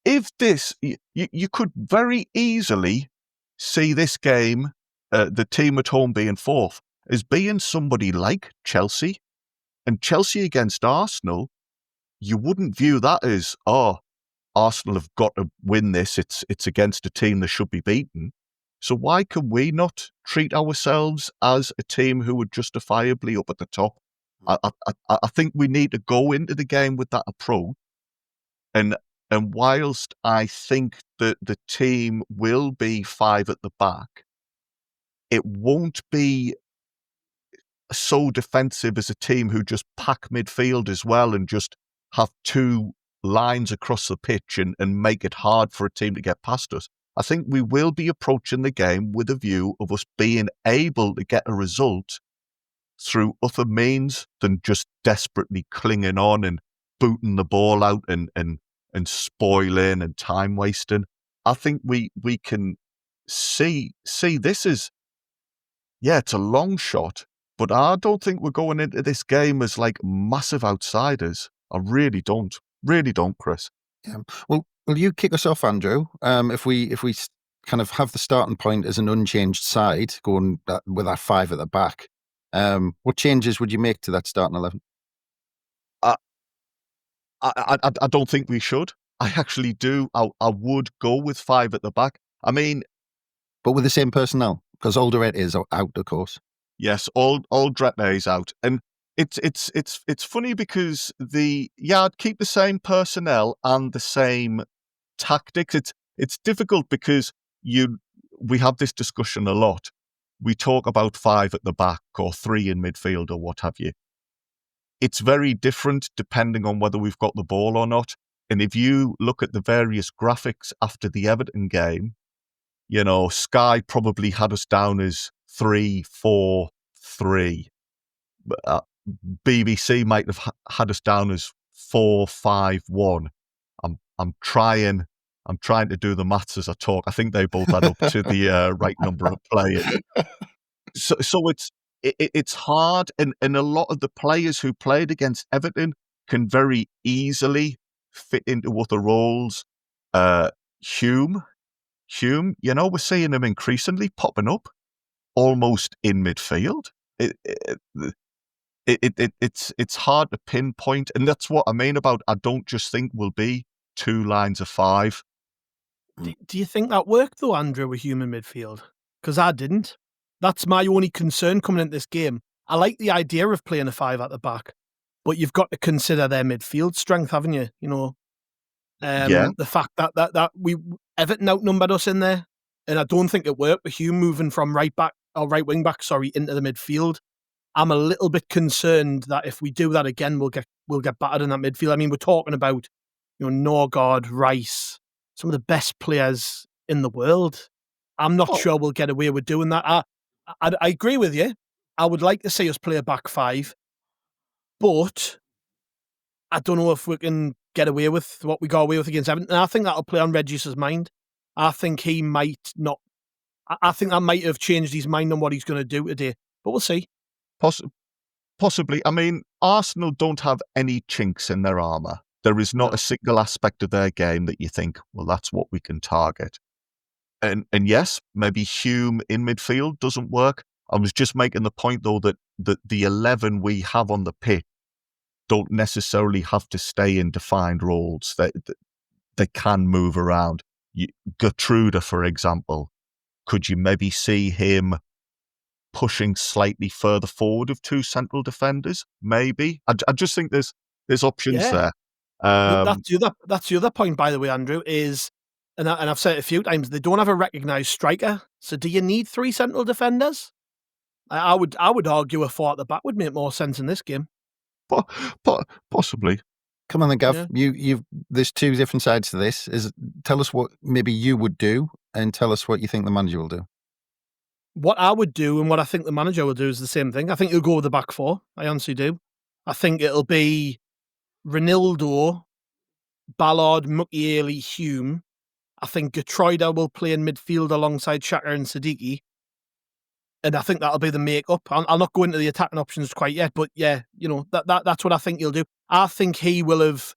if this, you could very easily see this game, the team at home being 4th, as being somebody like Chelsea, and Chelsea against Arsenal. You wouldn't view that as, Arsenal have got to win this. It's against a team that should be beaten. So why can we not treat ourselves as a team who are justifiably up at the top? I think we need to go into the game with that approach. And whilst I think that the team will be 5 at the back, it won't be so defensive as a team who just pack midfield as well and just have 2 lines across the pitch and make it hard for a team to get past us. I think we will be approaching the game with a view of us being able to get a result through other means than just desperately clinging on and booting the ball out and spoiling and time wasting. I think we can see this as, it's a long shot, but I don't think we're going into this game as like massive outsiders. I really don't, Chris. Yeah. Well, will you kick us off, Andrew? If we kind of have the starting point as an unchanged side, going with our 5 at the back, what changes would you make to that starting 11? I don't think we should. I actually do. I would go with 5 at the back. I mean, but with the same personnel, because Alderete is out, of course. Yes, Alderete is out, and it's funny because I'd keep the same personnel and the same tactics. It's difficult because we have this discussion a lot. We talk about 5 at the back or 3 in midfield or what have you. It's very different depending on whether we've got the ball or not. And if you look at the various graphics after the Everton game, Sky probably had us down as 3-4-3. BBC might have had us down as 4-5-1. I'm trying to do the maths as I talk. I think they both add up to the right number of players. So it's hard, and a lot of the players who played against Everton can very easily fit into other roles. Hume, we're seeing him increasingly popping up almost in midfield. It's hard to pinpoint, and that's what I mean about I don't just think we'll be 2 lines of 5. Do you think that worked though, Andrew, with Hume in midfield? Because I didn't. That's my only concern coming into this game. I like the idea of playing a 5 at the back, but you've got to consider their midfield strength, haven't you? The fact that Everton outnumbered us in there, and I don't think it worked with Hume moving from right wing back, into the midfield. I'm a little bit concerned that if we do that again, we'll get battered in that midfield. I mean, we're talking about Norgard, Rice, some of the best players in the world, I'm not sure we'll get away with doing that. I agree with you. I would like to see us play a back five, but I don't know if we can get away with what we got away with against Everton. And I think that'll play on Regis's mind. I think he might not. I think that might have changed his mind on what he's going to do today, but we'll see. Possibly. I mean, Arsenal don't have any chinks in their armour. There is not a single aspect of their game that you think, well, that's what we can target. And yes, maybe Hume in midfield doesn't work. I was just making the point, though, that the 11 we have on the pitch don't necessarily have to stay in defined roles. They can move around. Gertruda, for example, could you maybe see him pushing slightly further forward of two central defenders? Maybe. I just think there's options there. That's the other point, by the way, Andrew, is, and I've said it a few times, they don't have a recognised striker. So do you need three central defenders? I would argue a four at the back would make more sense in this game. Possibly. Come on then, Gav. Yeah. There's two different sides to this. Tell us what maybe you would do, and tell us what you think the manager will do. What I would do and what I think the manager will do is the same thing. I think he'll go with the back four. I honestly do. I think it'll be Ronaldo, Ballard, Mukiele, Hume. I think Gertruda will play in midfield alongside Xhaka and Siddiqui. And I think that'll be the make-up. I'll not go into the attacking options quite yet, but yeah, that's what I think he'll do. I think he will have,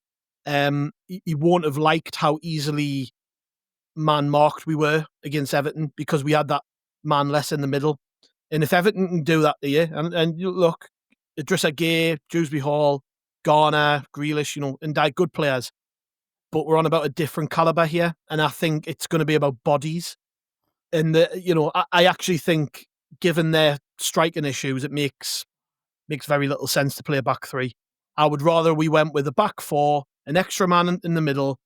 he won't have liked how easily man-marked we were against Everton because we had that man less in the middle. And if Everton can do that to you, and you look, Idrissa Gueye, Dewsbury Hall, Garner, Grealish, and they're good players, but we're on about a different calibre here, and I think it's going to be about bodies. And I actually think, given their striking issues, it makes very little sense to play a back three. I would rather we went with a back four, an extra man in the middle,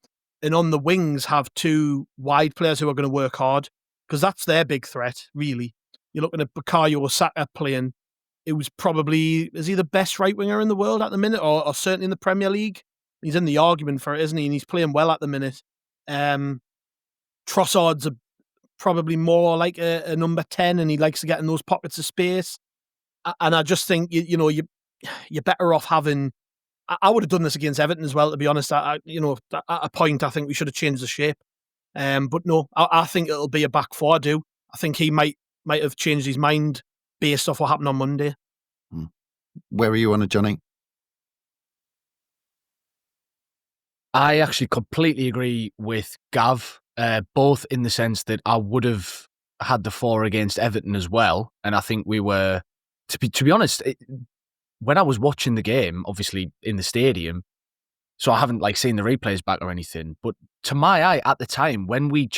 and on the wings have two wide players who are going to work hard, because that's their big threat, really. You're looking at Bukayo Saka playing. Is he the best right winger in the world at the minute, or certainly in the Premier League? He's in the argument for it, isn't he? And he's playing well at the minute. Trossard's probably more like a number 10, and he likes to get in those pockets of space. And I just think you're better off having. I would have done this against Everton as well, to be honest. At a point, I think we should have changed the shape. But no, I think it'll be a back four. I do. I think he might have changed his mind based off what happened on Monday. Where are you on it, Jonny? I actually completely agree with Gav, both in the sense that I would have had the four against Everton as well. And I think we were, to be honest, when I was watching the game, obviously in the stadium, so I haven't seen the replays back or anything, but to my eye at the time, when we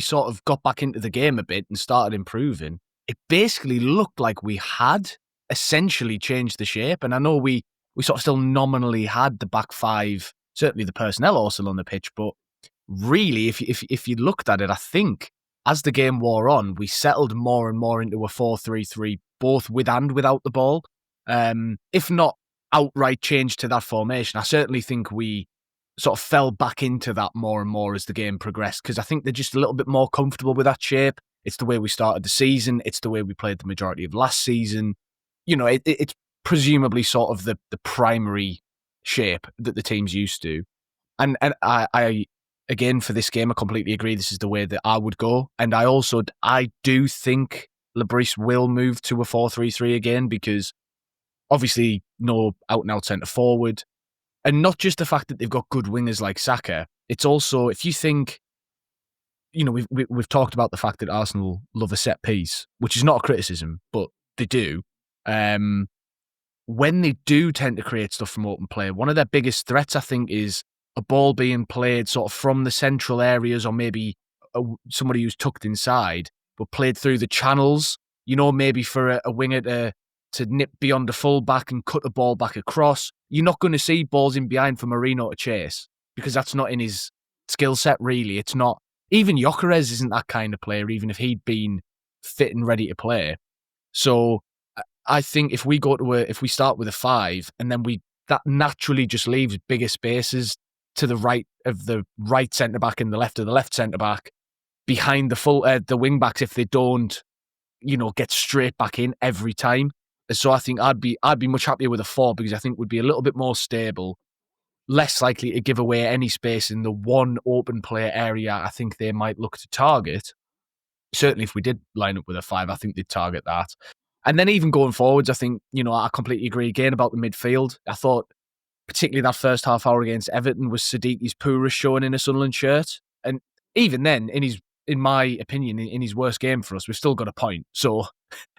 sort of got back into the game a bit and started improving, it basically looked like we had essentially changed the shape. And I know we sort of still nominally had the back five, certainly the personnel also on the pitch, but really, if you looked at it, I think as the game wore on, we settled more and more into a 4-3-3, both with and without the ball. If not outright change to that formation, I certainly think we sort of fell back into that more and more as the game progressed, because I think they're just a little bit more comfortable with that shape. It's the way we started the season. It's the way we played the majority of last season. It's presumably sort of the primary shape that the team's used to. And I again, for this game, I completely agree. This is the way that I would go. And I do think Lebris will move to a 4-3-3 again, because obviously no out-and-out centre forward. And not just the fact that they've got good wingers like Saka. It's also, if you think, we've talked about the fact that Arsenal love a set piece, which is not a criticism, but they do. When they do tend to create stuff from open play, one of their biggest threats, I think, is a ball being played sort of from the central areas, or maybe somebody who's tucked inside, but played through the channels, maybe for a winger to nip beyond the full-back and cut a ball back across. You're not going to see balls in behind for Marino to chase, because that's not in his skill set, really. It's not. Even Gyökeres isn't that kind of player, even if he'd been fit and ready to play. So I think if we start with a 5, and then that naturally just leaves bigger spaces to the right of the right centre-back and the left of the left centre-back, behind the wing backs if they don't, get straight back in every time. So I think I'd be much happier with a 4 because I think we'd be a little bit more stable, less likely to give away any space in the one open player area I think they might look to target. Certainly if we did line up with a 5, I think they'd target that. And then even going forwards, I think, I completely agree again about the midfield. I thought particularly that first half hour against Everton was Sadiqi's poorest showing in a Sunderland shirt. And even then, in my opinion, in his worst game for us, we've still got a point. So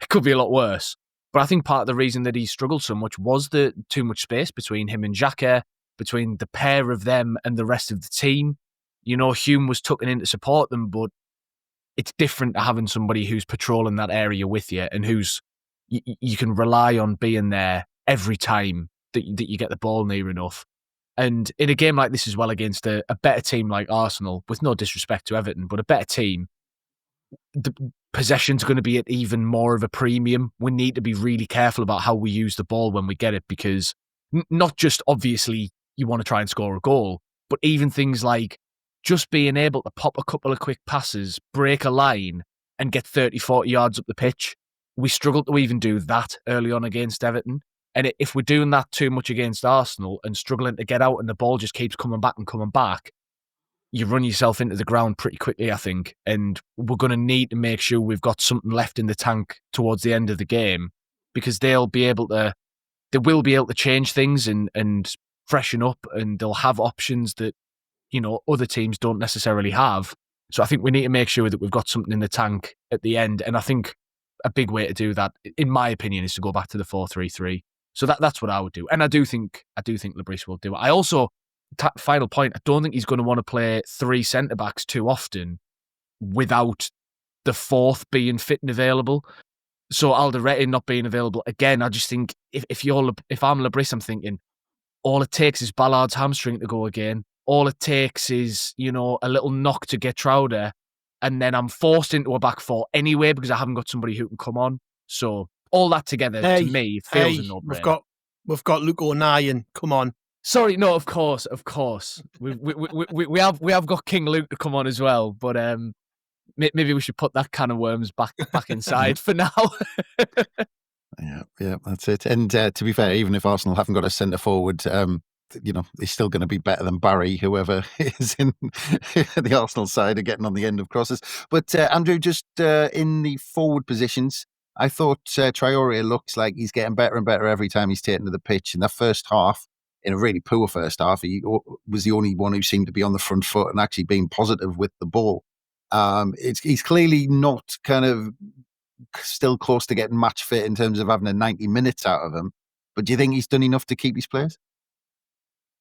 it could be a lot worse. But I think part of the reason that he struggled so much was the too much space between him and Xhaka, between the pair of them and the rest of the team. Hume was tucking in to support them, but it's different to having somebody who's patrolling that area with you and who's you can rely on being there every time that you get the ball near enough. And in a game like this as well, against a better team like Arsenal, with no disrespect to Everton, but a better team, the possession's going to be at even more of a premium. We need to be really careful about how we use the ball when we get it, because not just obviously you want to try and score a goal, but even things like just being able to pop a couple of quick passes, break a line, and get 30, 40 yards up the pitch. We struggled to even do that early on against Everton. And if we're doing that too much against Arsenal and struggling to get out and the ball just keeps coming back, you run yourself into the ground pretty quickly, I think. And we're going to need to make sure we've got something left in the tank towards the end of the game, because they will be able to change things and freshen up, and they'll have options that, other teams don't necessarily have. So I think we need to make sure that we've got something in the tank at the end. And I think a big way to do that, in my opinion, is to go back to the 4-3-3. So that's what I would do. And I do think Lebris will do it. I also, final point, I don't think he's going to want to play 3 centre-backs too often without the 4th being fit and available. So Alderete not being available, again, I just think if I'm Lebris, I'm thinking all it takes is Ballard's hamstring to go again. All it takes is, a little knock to get Trowder, and then I'm forced into a back 4 anyway because I haven't got somebody who can come on. So all that together, to me, feels a no-brainer. We've got Luke O'Nien. Come on. Sorry, no, of course. We have got King Luke to come on as well, but maybe we should put that can of worms back inside for now. Yeah, that's it. And to be fair, even if Arsenal haven't got a centre forward, he's still going to be better than Barry, whoever is in the Arsenal side, are getting on the end of crosses. But Andrew, just in the forward positions, I thought Traore looks like he's getting better and better every time he's taken to the pitch. In the first half, in a really poor first half, he was the only one who seemed to be on the front foot and actually being positive with the ball. He's clearly not kind of still close to getting match fit in terms of having a 90 minutes out of him. But do you think he's done enough to keep his players?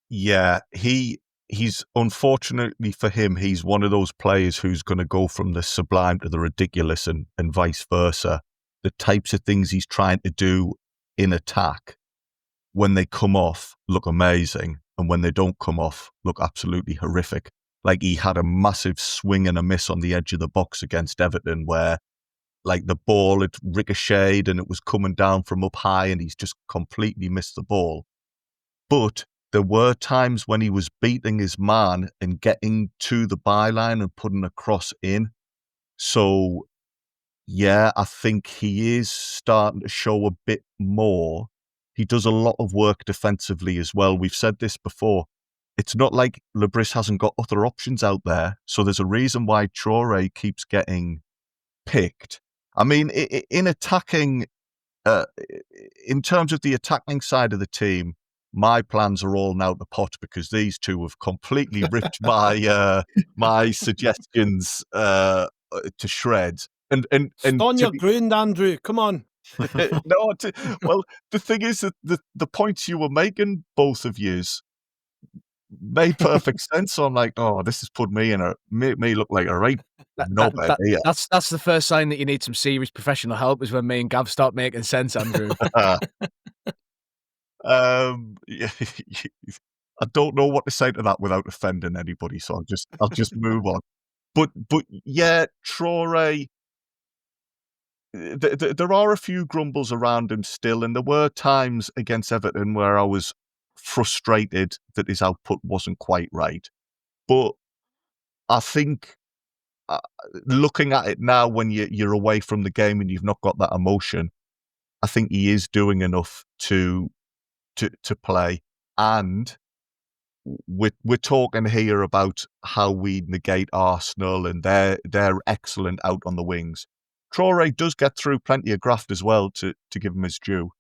Yeah, he's unfortunately for him, he's one of those players who's going to go from the sublime to the ridiculous and vice versa. The types of things he's trying to do in attack, when they come off, look amazing. And when they don't come off, look absolutely horrific. Like he had a massive swing and a miss on the edge of the box against Everton where like the ball had ricocheted and it was coming down from up high and he's just completely missed the ball. But there were times when he was beating his man and getting to the byline and putting a cross in. So, yeah, I think he is starting to show a bit more. He does a lot of work defensively as well. We've said this before. It's not like Lebris hasn't got other options out there. So there's a reason why Traore keeps getting picked. I mean, in attacking, in terms of the attacking side of the team, my plans are all now to pot because these two have completely ripped my suggestions to shreds. And on your ground, Andrew. Come on. No, well, the thing is that the points you were making, both of yous, made perfect sense. So I'm like, oh, this has put me made me look like a right knobhead here. That's the first sign that you need some serious professional help, is when me and Gav start making sense, Andrew. Yeah, I don't know what to say to that without offending anybody, so I'll just move on. But yeah, Traore, there are a few grumbles around him still, and there were times against Everton where I was frustrated that his output wasn't quite right. But I think looking at it now when you're away from the game and you've not got that emotion, I think he is doing enough to play. And we're talking here about how we negate Arsenal and they're excellent out on the wings. Traore does get through plenty of graft as well, to give him his due.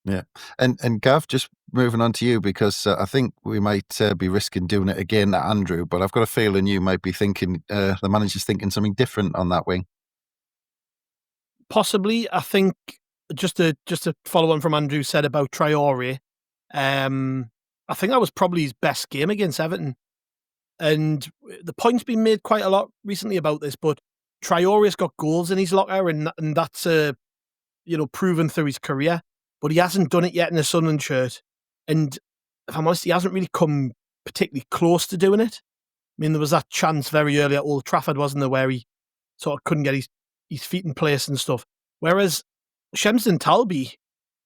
Yeah. And Gav, just moving on to you, because I think we might be risking doing it again at Andrew, but I've got a feeling you might be thinking the manager's thinking something different on that wing. Possibly. I think just to follow on from Andrew said about Traore, I think that was probably his best game against Everton. And the point's been made quite a lot recently about this, but Traore's got goals in his locker, and that's proven through his career. But he hasn't done it yet in a Sunderland shirt. And if I'm honest, he hasn't really come particularly close to doing it. I mean, there was that chance very early at Old Trafford, wasn't there, where he sort of couldn't get his feet in place and stuff. Whereas Shemston Talbi,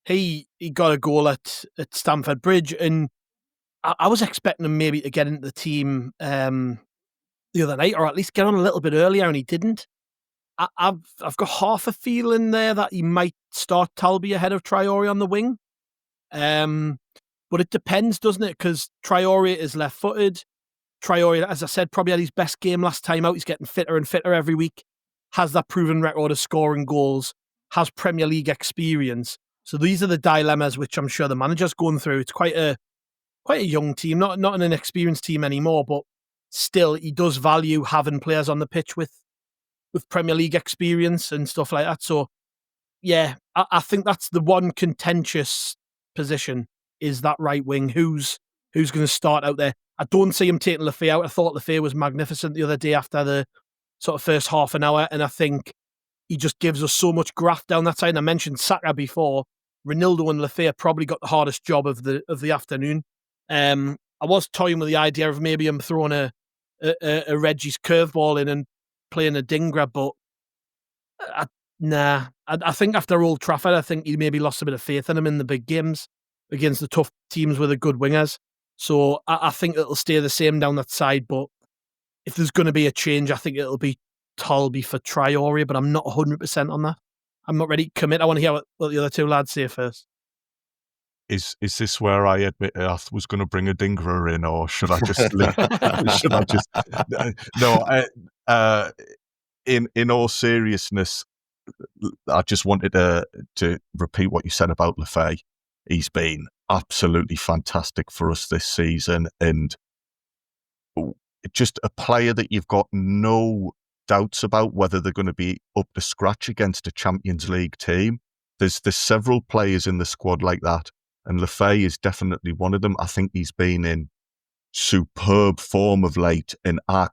he got a goal at Stamford Bridge, and I was expecting him maybe to get into the team the other night, or at least get on a little bit earlier, and he didn't. I've got half a feeling there that he might start Talbi ahead of Traore on the wing. But it depends, doesn't it? Because Traore is left-footed. Traore, as I said, probably had his best game last time out. He's getting fitter and fitter every week. Has that proven record of scoring goals. Has Premier League experience. So these are the dilemmas which I'm sure the manager's going through. It's quite a young team, not an inexperienced team anymore, but still he does value having players on the pitch with Premier League experience and stuff like that. So yeah, I think that's the one contentious position, is that right wing. Who's going to start out there? I don't see him taking Lafay out. I thought Lafay was magnificent the other day after the sort of first half an hour, and I think he just gives us so much graft down that side. And I mentioned Saka before. Ronaldo and Lafay probably got the hardest job of the afternoon. I was toying with the idea of maybe him throwing a Reggie's curveball in and playing a Dingra, but I think after Old Trafford, I think he maybe lost a bit of faith in him in the big games against the tough teams with the good wingers. So I think it'll stay the same down that side, but if there's going to be a change, I think it'll be Talbi for Traore, but I'm not 100% on that. I'm not ready to commit. I want to hear what the other two lads say first. Is this where I admit I was going to bring a Dingra in, or should I just should I just no? In all seriousness, I just wanted to repeat what you said about Lafay. He's been absolutely fantastic for us this season, and just a player that you've got no doubts about whether they're going to be up to scratch against a Champions League team. There's several players in the squad like that, and Lafay is definitely one of them. I think he's been in superb form of late, and I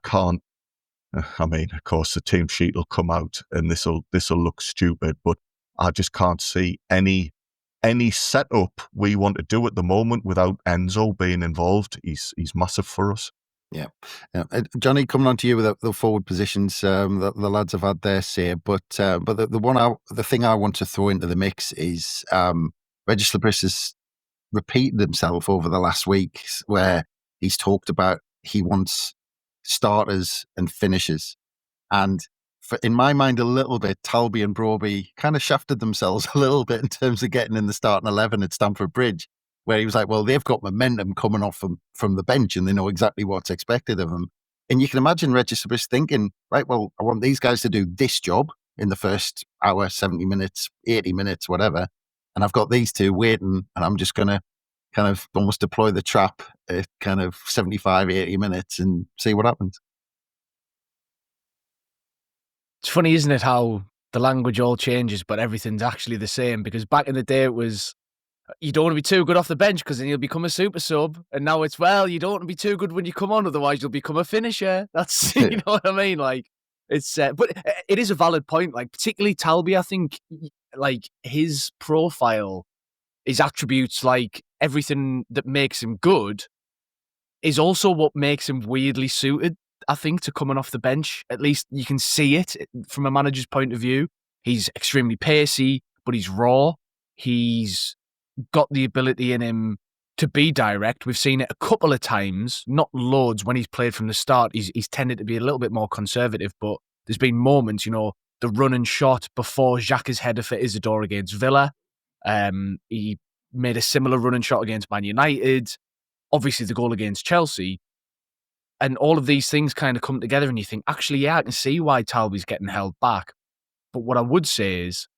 mean, of course, the team sheet will come out, and this'll look stupid, but I just can't see any setup we want to do at the moment without Enzo being involved. He's massive for us. Yeah. Jonny, coming on to you with the forward positions, the lads have had their say, but the thing I want to throw into the mix is Regis Labris has repeated himself over the last week, where he's talked about he wants starters and finishers, and in my mind, a little bit, Talbi and Broby kind of shafted themselves a little bit in terms of getting in the starting 11 at Stamford Bridge, where he was like, well, they've got momentum coming off from the bench and they know exactly what's expected of them. And you can imagine Regis Labris thinking, right, well, I want these guys to do this job in the first hour, 70 minutes, 80 minutes, whatever. And I've got these two waiting, and I'm just going to kind of almost deploy the trap at kind of 75, 80 minutes and see what happens. It's funny, isn't it, how the language all changes, but everything's actually the same? Because back in the day, it was, you don't want to be too good off the bench because then you'll become a super sub. And now it's, well, you don't want to be too good when you come on, otherwise you'll become a finisher. That's, you know what I mean? Like, it's, but it is a valid point. Like, particularly Talbi, I think, like, his profile, his attributes, like everything that makes him good, is also what makes him weirdly suited, I think, to coming off the bench. At least you can see it from a manager's point of view. He's extremely pacey, but he's raw. He's got the ability in him to be direct. We've seen it a couple of times, not loads. When he's played from the start, he's tended to be a little bit more conservative, but there's been moments, the run and shot before Xhaka's header for Isidore against Villa. He made a similar run and shot against Man United. Obviously, the goal against Chelsea. And all of these things kind of come together and you think, actually, yeah, I can see why Talby's getting held back. But what I would say is,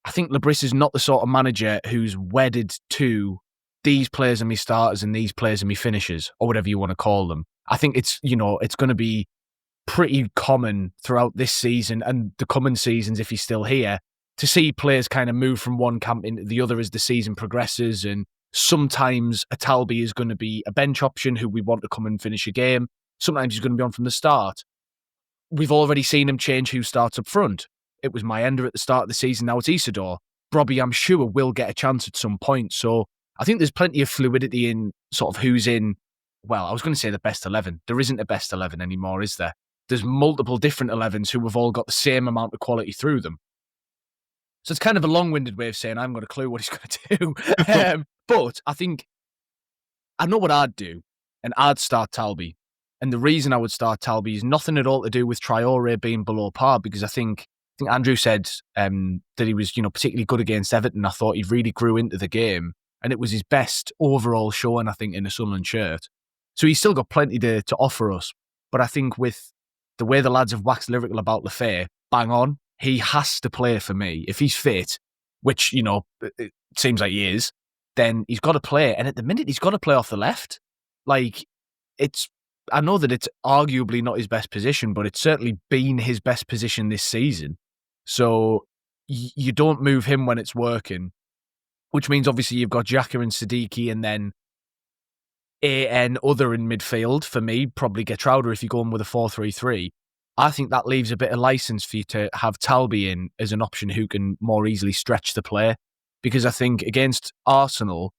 I think Lebris is not the sort of manager who's wedded to these players are my starters and these players are my finishers, or whatever you want to call them. I think it's going to be pretty common throughout this season and the coming seasons, if he's still here, to see players kind of move from one camp into the other as the season progresses. And sometimes a Talby is going to be a bench option who we want to come and finish a game. Sometimes he's going to be on from the start. We've already seen him change who starts up front. It was Maenda at the start of the season. Now it's Isidore. Robbie, I'm sure, will get a chance at some point. So I think there's plenty of fluidity in sort of who's in, well, I was going to say the best 11. There isn't a best 11 anymore, is there? There's multiple different 11s who have all got the same amount of quality through them. So it's kind of a long-winded way of saying I haven't got a clue what he's going to do. But I think I know what I'd do, and I'd start Talby. And the reason I would start Talby is nothing at all to do with Traore being below par, because I think Andrew said that he was, particularly good against Everton. I thought he really grew into the game, and it was his best overall showing, I think, in a Sunderland shirt. So he's still got plenty to offer us. But I think with the way the lads have waxed lyrical about Lefebvre, bang on, he has to play for me. If he's fit, which, it seems like he is, then he's got to play. And at the minute, he's got to play off the left. I know that it's arguably not his best position, but it's certainly been his best position this season. So you don't move him when it's working, which means obviously you've got Xhaka and Siddiqui and then AN other in midfield. For me, probably get Geertruida if you're going with a 4-3-3. I think that leaves a bit of license for you to have Talby in as an option who can more easily stretch the play. Because I think against Arsenal,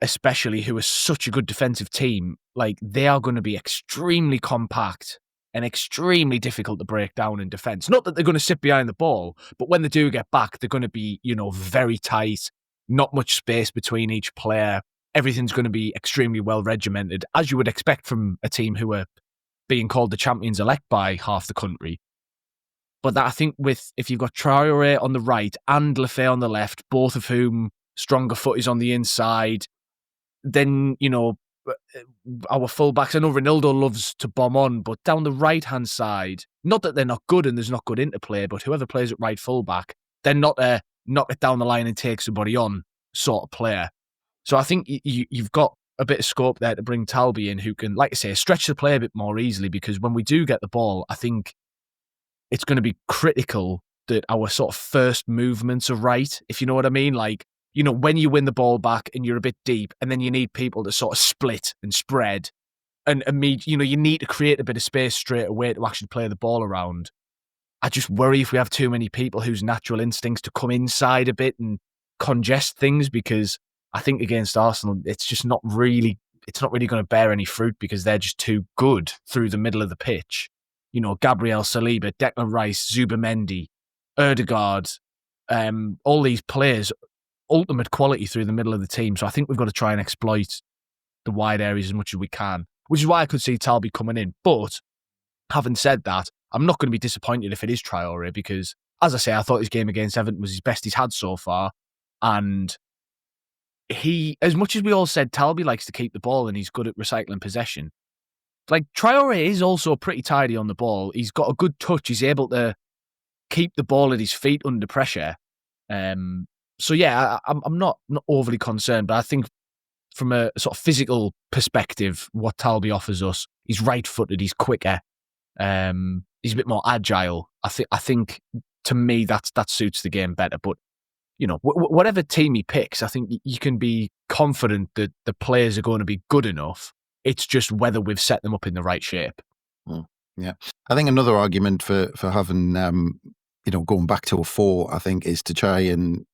especially, who is such a good defensive team, they are going to be extremely compact and extremely difficult to break down in defence. Not that they're going to sit behind the ball, but when they do get back, they're going to be, very tight, not much space between each player. Everything's going to be extremely well regimented, as you would expect from a team who are being called the champions-elect by half the country. But that, I think, if you've got Traore on the right and Lefebvre on the left, both of whom stronger footies on the inside, then, our fullbacks, I know Ronaldo loves to bomb on, but down the right-hand side, not that they're not good and there's not good interplay, but whoever plays at right fullback, they're not a knock it down the line and take somebody on sort of player. So I think you've got a bit of scope there to bring Talby in who can, like I say, stretch the play a bit more easily, because when we do get the ball, I think it's going to be critical that our sort of first movements are right, if you know what I mean. When you win the ball back and you're a bit deep and then you need people to sort of split and spread and you need to create a bit of space straight away to actually play the ball around. I just worry if we have too many people whose natural instincts to come inside a bit and congest things, because I think against Arsenal, it's not really going to bear any fruit because they're just too good through the middle of the pitch. Gabriel Saliba, Declan Rice, Zubamendi, Ødegaard, all these players, ultimate quality through the middle of the team. So I think we've got to try and exploit the wide areas as much as we can, which is why I could see Talby coming in. But having said that, I'm not going to be disappointed if it is Traore, because, as I say, I thought his game against Everton was his best he's had so far. And he, as much as we all said Talby likes to keep the ball and he's good at recycling possession, Traore is also pretty tidy on the ball. He's got a good touch. He's able to keep the ball at his feet under pressure. So yeah, I'm not overly concerned, but I think from a sort of physical perspective, what Talby offers us, he's right-footed, he's quicker, he's a bit more agile. I think to me that suits the game better. But whatever team he picks, I think you can be confident that the players are going to be good enough. It's just whether we've set them up in the right shape. Yeah, I think another argument for having going back to a 4, I think, is to try and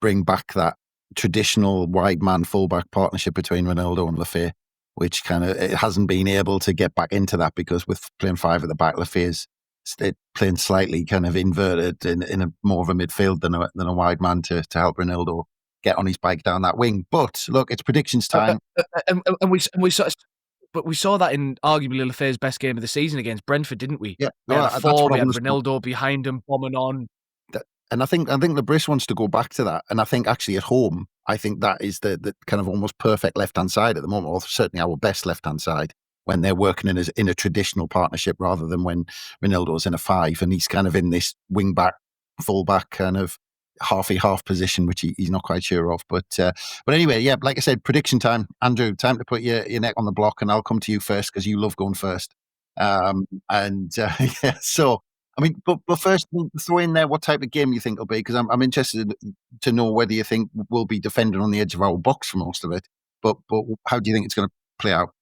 bring back that traditional wide man fullback partnership between Ronaldo and Lefebvre, which it hasn't been able to get back into that, because with playing 5 at the back, Lefebvre's playing slightly kind of inverted in a more of a midfield than a wide man to help Ronaldo get on his bike down that wing. But look, it's predictions time. And we saw that in arguably Lefebvre's best game of the season against Brentford, didn't we? Yeah, We had well, a that's what four, I we had want to- Ronaldo behind him, bombing on. And I think Lebris wants to go back to that. And I think actually at home, I think that is the kind of almost perfect left-hand side at the moment, or certainly our best left-hand side, when they're working in a traditional partnership rather than when Ronaldo's in a 5 and he's kind of in this wing-back, full-back kind of half position, which he's not quite sure of. But anyway, yeah, like I said, prediction time. Andrew, time to put your neck on the block, and I'll come to you first because you love going first. Yeah, so... I mean, but first, throw in there what type of game you think it'll be, because I'm interested to know whether you think we'll be defending on the edge of our box for most of it. But how do you think it's going to play out?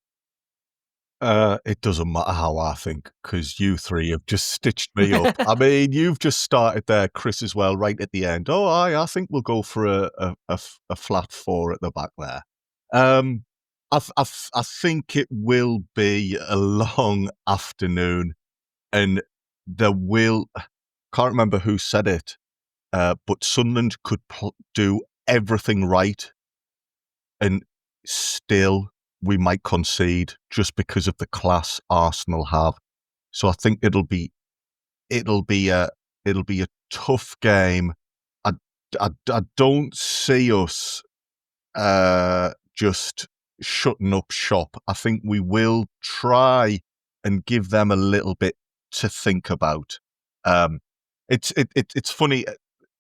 It doesn't matter how I think, because you three have just stitched me up. I mean, you've just started there, Chris, as well, right at the end. Oh, I think we'll go for a flat 4 at the back there. I think it will be a long afternoon, and can't remember who said it, but Sunderland could do everything right, and still we might concede just because of the class Arsenal have. So I think it'll be a tough game. I don't see us just shutting up shop. I think we will try and give them a little bit to think about. It's funny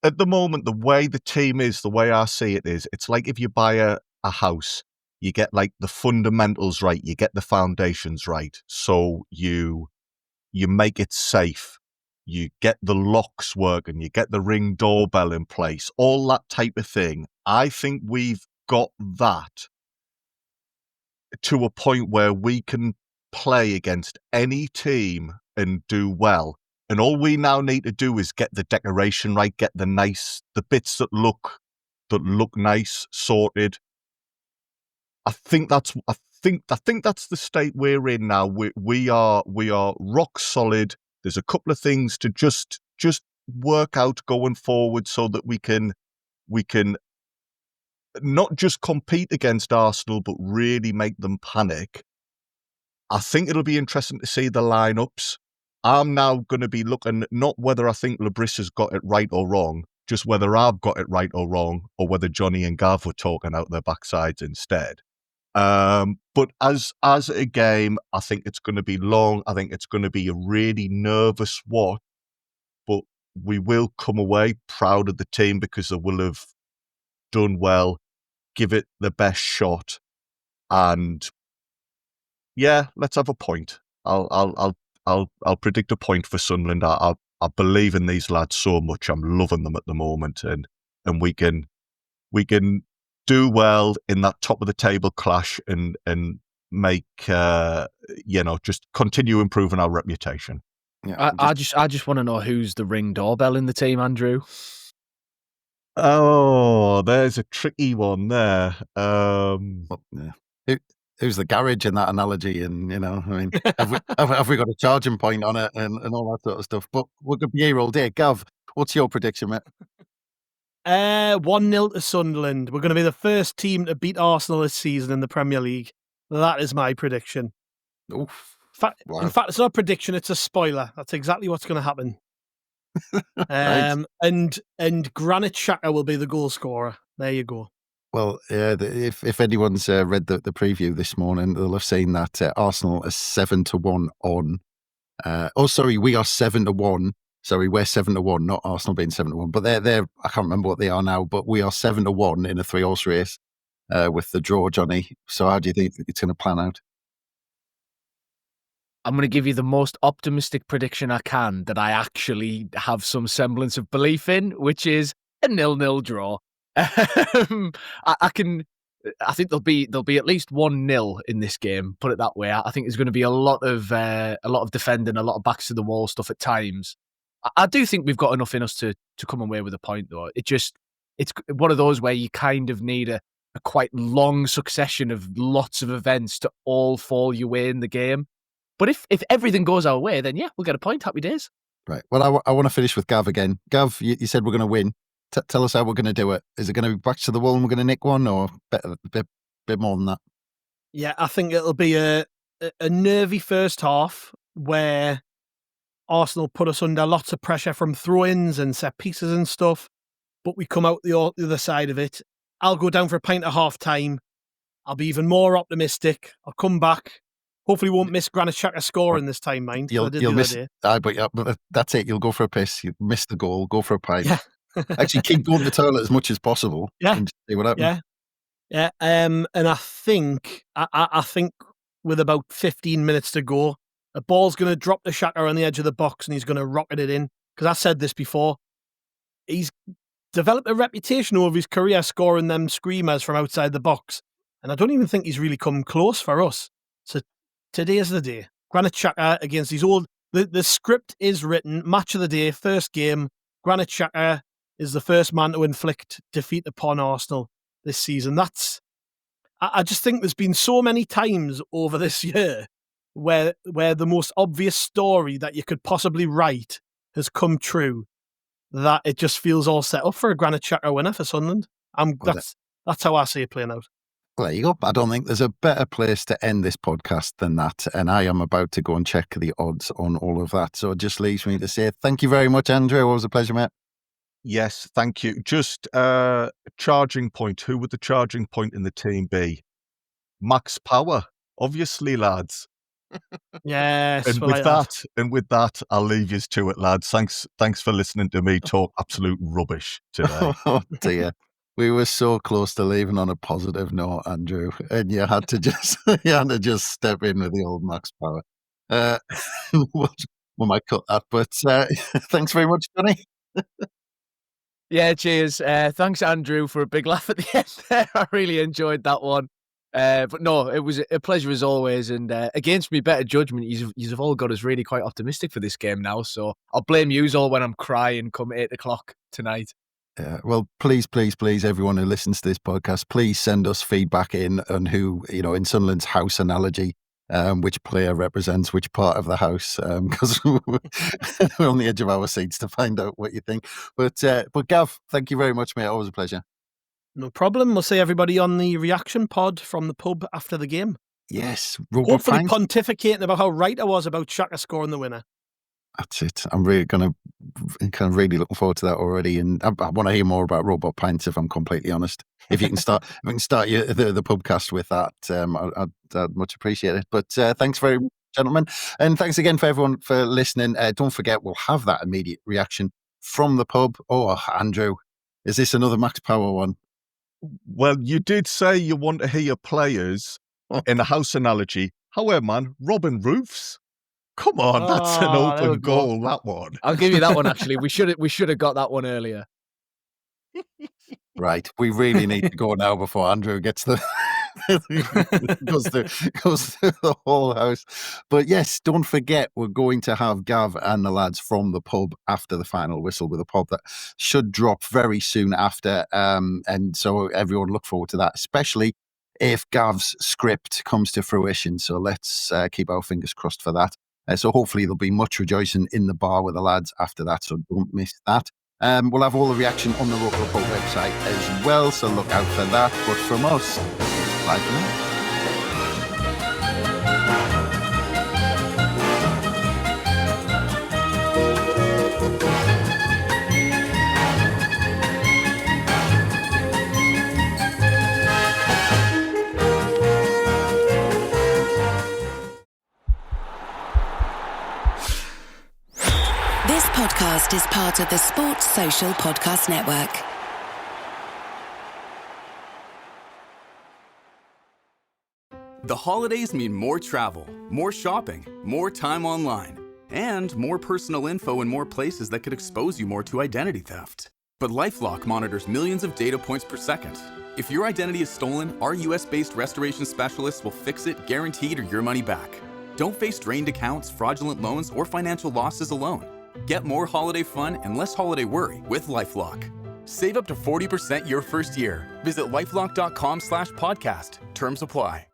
at the moment, the way the team is, the way I see it is, it's like if you buy a house, you get like the fundamentals right, you get the foundations right, so you make it safe, you get the locks working, you get the Ring doorbell in place, all that type of thing. I think we've got that to a point where we can play against any team and do well. And all we now need to do is get the decoration right, get the bits that look nice sorted. I think that's the state we're in now. We are rock solid. There's a couple of things to just work out going forward so that we can not just compete against Arsenal, but really make them panic. I think it'll be interesting to see the lineups. I'm now going to be looking not whether I think Lebris has got it right or wrong, just whether I've got it right or wrong, or whether Jonny and Gav were talking out their backsides instead. But as a game, I think it's going to be long. I think it's going to be a really nervous watch, but we will come away proud of the team because they will have done well, give it the best shot, and yeah, let's have a point. I'll predict a point for Sunderland. I believe in these lads so much. I'm loving them at the moment, and we can do well in that top of the table clash and make just continue improving our reputation. Yeah, I just want to know who's the Ring doorbell in the team, Andrew. Oh, there's a tricky one there. Who's the garage in that analogy? And, I mean, have we got a charging point on it and all that sort of stuff? But we're going to be here all day. Gav, what's your prediction, mate? 1-0 to Sunderland. We're going to be the first team to beat Arsenal this season in the Premier League. That is my prediction. Oof. In fact, it's not a prediction, it's a spoiler. That's exactly what's going to happen. Right. And Granit Xhaka will be the goal scorer. There you go. Well, yeah, if anyone's read the preview this morning, they'll have seen that Arsenal is 7-1 on. We are 7-1. Sorry, we're 7-1, not Arsenal being 7-1. But they're I can't remember what they are now, but we are 7-1 in a 3-horse race with the draw, Jonny. So how do you think it's going to plan out? I'm going to give you the most optimistic prediction I can that I actually have some semblance of belief in, which is a 0-0 draw. I think there'll be at least 1-0 in this game. Put it that way. I think there's going to be a lot of defending, a lot of backs to the wall stuff at times. I do think we've got enough in us to come away with a point, though. It's one of those where you kind of need a quite long succession of lots of events to all fall your way in the game. But if everything goes our way, then yeah, we'll get a point. Happy days. Right. Well, I want to finish with Gav again. Gav, you said we're going to win. tell us how we're going to do it. Is it going to be back to the wall and we're going to nick one, or a bit more than that? Yeah, I think it'll be a nervy first half where Arsenal put us under lots of pressure from throw-ins and set pieces and stuff, but we come out the other side of it. I'll go down for a pint at half-time. I'll be even more optimistic. I'll come back. Hopefully won't miss Granit Xhaka scoring this time, mind. You'll miss it. But that's it. You'll go for a piss. You miss the goal. Go for a pint. Yeah. Actually, keep going to the toilet as much as possible. Yeah. And see what happens. Yeah. And I think with about 15 minutes to go, a ball's going to drop to Xhaka on the edge of the box and he's going to rocket it in. Because I said this before. He's developed a reputation over his career scoring them screamers from outside the box. And I don't even think he's really come close for us. So today is the day. Granit Xhaka against these old... The script is written. Match of the day, first game. Granit Xhaka is the first man to inflict defeat upon Arsenal this season. I just think there's been so many times over this year where the most obvious story that you could possibly write has come true, that it just feels all set up for a Granit Xhaka winner for Sunderland. That's how I see it playing out. There you go. I don't think there's a better place to end this podcast than that. And I am about to go and check the odds on all of that. So it just leaves me to say thank you very much, Andrew. It was a pleasure, mate. Yes, thank you. Just charging point. Who would the charging point in the team be? Max Power, obviously, lads. Yes. And with that, I'll leave you to it, lads. Thanks for listening to me talk absolute rubbish today. Oh dear. We were so close to leaving on a positive note, Andrew, and you had to just step in with the old Max Power. We might cut that, but thanks very much, Jonny. Yeah, cheers. Thanks, Andrew, for a big laugh at the end there. I really enjoyed that one. But no, it was a pleasure as always. And against me better judgment, you've all got us really quite optimistic for this game now. So I'll blame yous all when I'm crying come 8 o'clock tonight. Well, please, everyone who listens to this podcast, please send us feedback in on who, in Sunderland's house analogy, which player represents which part of the house, because we're on the edge of our seats to find out what you think. But Gav, thank you very much, mate. Always a pleasure. No problem. We'll see everybody on the reaction pod from the pub after the game. Yes. Hopefully pontificating about how right I was about Xhaka scoring the winner. That's it. I'm really really looking forward to that already, and I want to hear more about Robot Pints. If I'm completely honest, if you can start, the pubcast with that, I'd much appreciate it. But thanks very much, gentlemen, and thanks again for everyone for listening. Don't forget, we'll have that immediate reaction from the pub. Oh, Andrew, is this another Max Power one? Well, you did say you want to hear players in a house analogy. However, man, Robin Roofs. Come on, that's an open goal, that one. I'll give you that one, actually. We should have got that one earlier. Right. We really need to go now before Andrew gets goes through the whole house. But yes, don't forget, we're going to have Gav and the lads from the pub after the final whistle with a pod that should drop very soon after. And so everyone look forward to that, especially if Gav's script comes to fruition. So let's keep our fingers crossed for that. So hopefully there'll be much rejoicing in the bar with the lads after that, so don't miss that. We'll have all the reaction on the Local Report website as well, so look out for that. But from us, bye for now. This podcast is part of the Sports Social Podcast Network. The holidays mean more travel, more shopping, more time online, and more personal info in more places that could expose you more to identity theft. But LifeLock monitors millions of data points per second. If your identity is stolen, our US-based restoration specialists will fix it, guaranteed, or your money back. Don't face drained accounts, fraudulent loans, or financial losses alone. Get more holiday fun and less holiday worry with LifeLock. Save up to 40% your first year. Visit LifeLock.com/podcast. Terms apply.